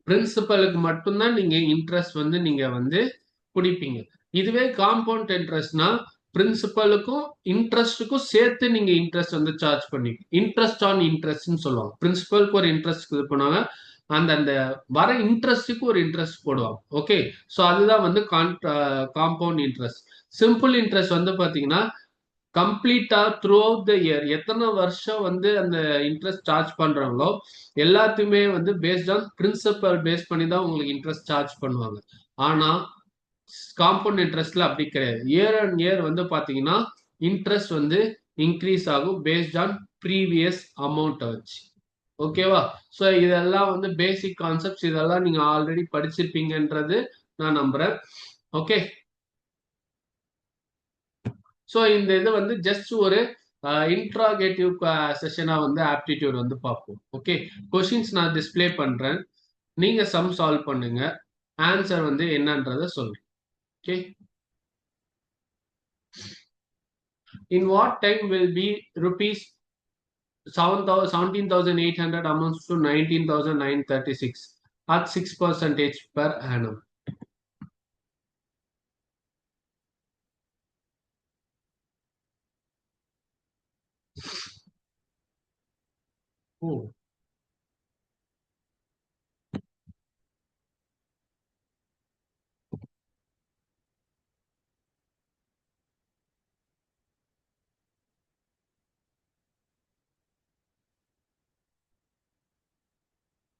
பிரின்சிபலுக்கு மட்டும்தான் நீங்க இன்ட்ரெஸ்ட் வந்து நீங்க வந்து பிடிப்பீங்க. இதுவே காம்பவுண்ட் இன்ட்ரெஸ்ட்னா பிரின்சிபலுக்கும் இன்ட்ரெஸ்ட்டுக்கும் சேர்த்து நீங்க இன்ட்ரெஸ்ட் வந்து சார்ஜ் பண்ணி இன்ட்ரெஸ்ட் ஆன் இன்ட்ரெஸ்ட்னு சொல்லுவாங்க. பிரின்சிபலுக்கு ஒரு இன்ட்ரெஸ்ட் இது பண்ணுவாங்க, அந்த அந்த வர இன்ட்ரெஸ்ட்டுக்கு ஒரு இன்ட்ரெஸ்ட் போடுவாங்க. ஓகே, ஸோ அதுதான் வந்து காம்பவுண்ட் இன்ட்ரெஸ்ட். சிம்பிள் இன்ட்ரெஸ்ட் வந்து பாத்தீங்கன்னா கம்ப்ளீட்டா த்ரூ அவுட் த இயர் எத்தனை வருஷம் வந்து அந்த இன்ட்ரெஸ்ட் சார்ஜ் பண்றாங்களோ எல்லாத்தையுமே வந்து பேஸ்ட் ஆன் பிரின்சிபல் பேஸ் பண்ணி தான் உங்களுக்கு இன்ட்ரெஸ்ட் சார்ஜ் பண்ணுவாங்க. ஆனா காம்பவுண்ட் இன்ட்ரெஸ்ட்ல அப்படி கிடையாது. இயர் அண்ட் இயர் வந்து பாத்தீங்கன்னா இன்ட்ரெஸ்ட் வந்து இன்க்ரீஸ் ஆகும் பேஸ்ட் ஆன் ப்ரீவியஸ் அமௌண்ட் வச்சு. ஓகேவா? ஸோ இதெல்லாம் வந்து பேசிக் கான்செப்ட்ஸ், இதெல்லாம் நீங்க ஆல்ரெடி படிச்சிருப்பீங்கன்றது நான் நம்புறேன். ஓகே, ஸோ இந்த இது வந்து ஜஸ்ட் ஒரு இன்ட்ராகேட்டிவ் செஷனா வந்து ஆப்டிடியூட் வந்து பார்ப்போம். ஓகே, கொஷின்ஸ் நான் டிஸ்பிளே பண்றேன், நீங்க சம் சால்வ் பண்ணுங்க, ஆன்சர் வந்து என்னன்றத சொல்றேன். Okay, in what time will be rupees 17,800 amounts to 19,936 at 6% per annum. Oh,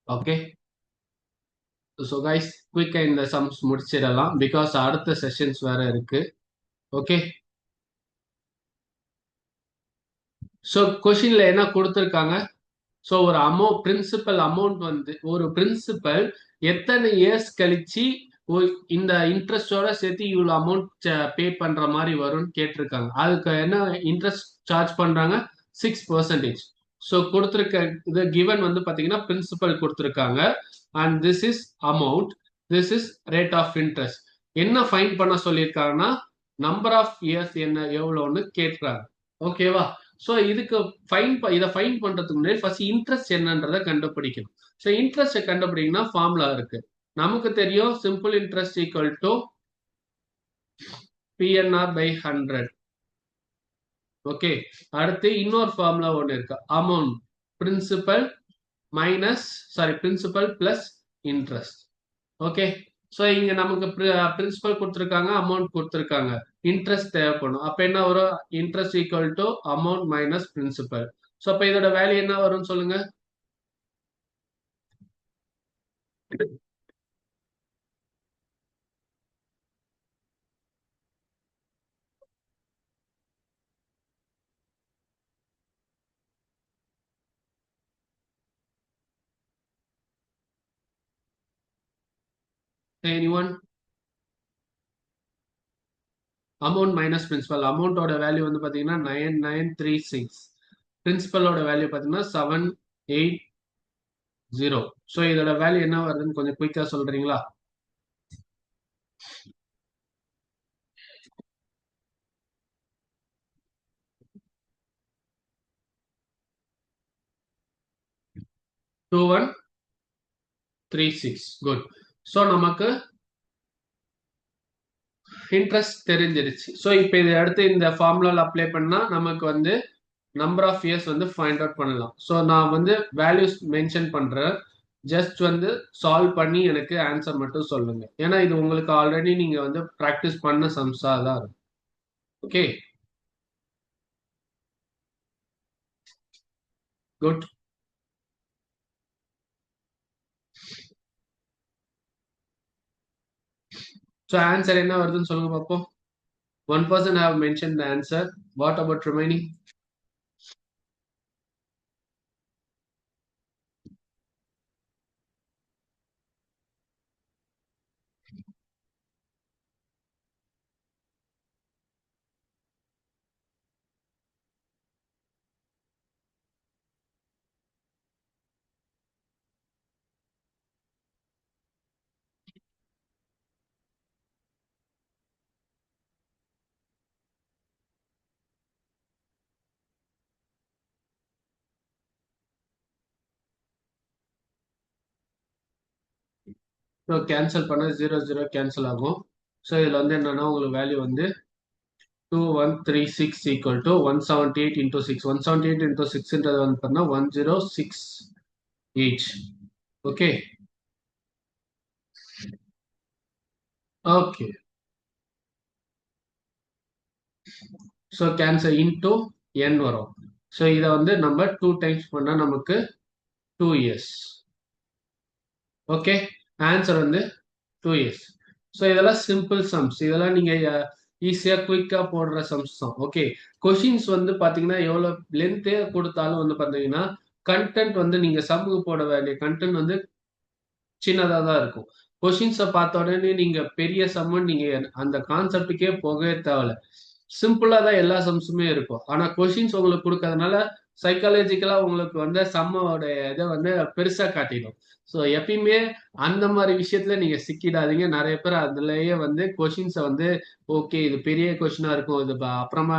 okay. So guys குயிக்கா இந்த சம்ஸ் முடிச்சிடலாம், பிகாஸ் அடுத்த செஷன்ஸ் வேற இருக்கு. ஓகே, ஸோ கொஷின்ல என்ன கொடுத்துருக்காங்க? ஸோ ஒரு பிரின்சிபல் அமௌண்ட் வந்து ஒரு பிரின்சிபல் எத்தனை இயர்ஸ் கழிச்சு இந்த இன்ட்ரெஸ்டோட சேர்த்து இவ்வளவு அமௌண்ட் பே பண்ற மாதிரி வரும்னு கேட்டிருக்காங்க. அதுக்கு என்ன இன்ட்ரெஸ்ட் சார்ஜ் பண்றாங்க? 6%. ஸோ கொடுத்துருக்க இது கிவன் வந்து பாத்தீங்கன்னா பிரின்சிபல் கொடுத்துருக்காங்க and this is amount, this is rate of interest. என்ன ஃபைன் பண்ண சொல்லியிருக்காங்கன்னா நம்பர் ஆஃப் இயர்ஸ் என்ன எவ்வளோன்னு கேட்கிறாங்க. ஓகேவா? ஸோ இதுக்கு இதை ஃபைன் பண்றதுக்கு முன்னாடி ஃபர்ஸ்ட் இன்ட்ரெஸ்ட் என்னன்றதை கண்டுபிடிக்கணும். ஸோ இன்ட்ரெஸ்ட் கண்டுபிடிக்கணும்னா ஃபார்முலா இருக்கு. நமக்கு தெரியும் simple interest equal to PNR by 100. Okay, அடுத்து இன்னொரு ஃபார்முலா ஒன்று இருக்கு, amount principal minus principal plus interest. Okay, so இங்க நமக்கு பிரின்சிபல் கொடுத்துருக்காங்க, அமௌண்ட் கொடுத்துருக்காங்க, இன்ட்ரெஸ்ட் தேவைப்படும். அப்ப என்ன வரும்? Interest equal to amount minus principal. So அப்ப இதோட வேல்யூ என்ன வரும்னு சொல்லுங்க. எனிஒன்? அமௌண்ட் மைனஸ் பிரின்சிபல், அமௌண்டோட வேல்யூ வந்து பாத்தீங்கன்னா 9936, பிரின்சிபலோட வேல்யூ பாத்தீங்கன்னா 780. ஸோ இதோட வேல்யூ என்ன வருதுன்னு கொஞ்சம் குயிக்கா சொல்றீங்களா? 2136. குட். ஸோ நமக்கு இன்ட்ரெஸ்ட் தெரிஞ்சிருச்சு. ஸோ இப்போ இதை அடுத்து இந்த ஃபார்முலால அப்ளை பண்ணா நமக்கு வந்து நம்பர் ஆஃப் இயர்ஸ் வந்து ஃபைண்ட் அவுட் பண்ணலாம். ஸோ நான் வந்து வேல்யூஸ் மென்ஷன் பண்றேன், ஜஸ்ட் வந்து சால்வ் பண்ணி எனக்கு ஆன்சர் மட்டும் சொல்லுங்க. ஏன்னா இது உங்களுக்கு ஆல்ரெடி நீங்க வந்து ப்ராக்டிஸ் பண்ண சம்ஸா தான் இருக்கும். Okay, good. ஸோ ஆன்சர் என்ன வருதுன்னு சொல்லுங்க பார்ப்போம். One person have mentioned the answer. What about remaining? So cancel பண்ண 0 0 கேன்சல் ஆகும். ஸோ இதில் வந்து என்னன்னா உங்களுக்கு வேல்யூ வந்து 2136 equal to 178 into six. 178 into சிக்ஸ்ன்றது வந்து பார்த்தீங்கன்னா 106 each. Okay. Okay. So cancel into N வரும். ஸோ இதை வந்து நம்ம 2 டைம்ஸ் பண்ணால் நமக்கு 2 years. ஓகே. ஆன்சர் வந்து 2 years. ஸோ இதெல்லாம் சிம்பிள் சம்ஸ். இதெல்லாம் நீங்க ஈஸியா குயிக்கா போடுற சம்ஸ் தான். ஓகே. கொஷின்ஸ் வந்து பாத்தீங்கன்னா எவ்வளவு லென்த்தே கொடுத்தாலும் வந்து பாத்தீங்கன்னா கண்டென்ட் வந்து நீங்க சம்முக்கு போட வேண்டிய கண்டென்ட் வந்து சின்னதா தான் இருக்கும். கொஷின்ஸை பார்த்த உடனே நீங்க பெரிய சம்மன் நீங்க அந்த கான்செப்டுக்கே போகவே தேவையில்ல. சிம்பிளா தான் எல்லா சம்ஸுமே இருக்கும். ஆனா கொஷின்ஸ் உங்களுக்கு கொடுக்கறதுனால சைக்காலஜிக்கலா உங்களுக்கு வந்து சம்மோட இதை வந்து பெருசா காட்டிடும். ஸோ எப்பயுமே அந்த மாதிரி விஷயத்துல நீங்க சிக்கிடாதீங்க. நிறைய பேர் அதுலயே வந்து கொஷின்ஸை வந்து ஓகே இது பெரிய கொஷினா இருக்கும், இது அப்புறமா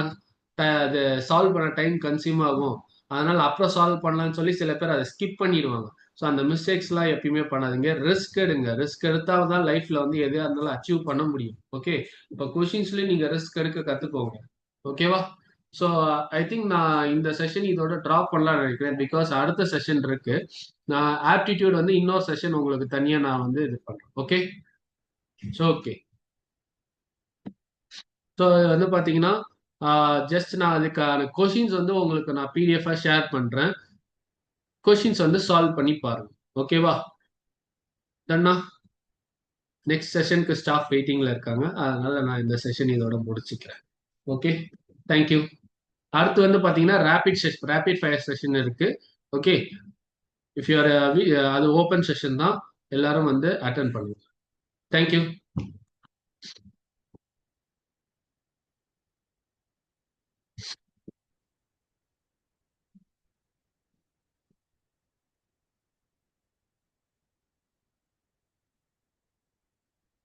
அது சால்வ் பண்ண டைம் கன்சியூம் ஆகும், அதனால அப்புறம் சால்வ் பண்ணலாம்னு சொல்லி சில பேர் அதை ஸ்கிப் பண்ணிடுவாங்க. ஸோ அந்த மிஸ்டேக்ஸ்லாம் எப்பயுமே பண்ணாதீங்க. ரிஸ்க் எடுங்க. ரிஸ்க் எடுத்தால் தான் லைஃப்ல வந்து எதுவாக இருந்தாலும் அச்சீவ் பண்ண முடியும். ஓகே. இப்போ கொஷின்ஸ்லயும் நீங்க ரிஸ்க் எடுக்க கத்துக்கோங்க. ஓகேவா? ஸோ ஐ திங்க் நான் இந்த செஷன் இதோட ட்ராப் பண்ணலாம்னு நினைக்கிறேன். பிகாஸ் அடுத்த செஷன் இருக்கு. நான் ஆப்டிடியூட் வந்து இன்னொரு செஷன் உங்களுக்கு தனியா நான் வந்து இது பண்றேன். ஓகே. So okay. ஸோ வந்து பாத்தீங்கன்னா ஜஸ்ட் நான் அதுக்கான கொஷின்ஸ் வந்து உங்களுக்கு நான் பிடிஎஃபா ஷேர் பண்றேன். கொஷின்ஸ் வந்து சால்வ் பண்ணி பாருங்க. ஓகேவா? டன்னா? நெக்ஸ்ட் செஷனுக்கு ஸ்டாஃப் வெயிட்டிங்ல இருக்காங்க. அதனால நான் இந்த செஷன் இதோட முடிச்சுக்கிறேன். ஓகே. தேங்க்யூ. அடுத்து வந்து பாத்தீங்கன்னா ரேபிட் ஃபயர் செஷன் இருக்கு. ஓகே. இஃப் யூ ஆர் அது ஓப்பன் செஷன் தான். எல்லாரும் வந்து அட்டன் பண்ணுங்க. தேங்க்யூ.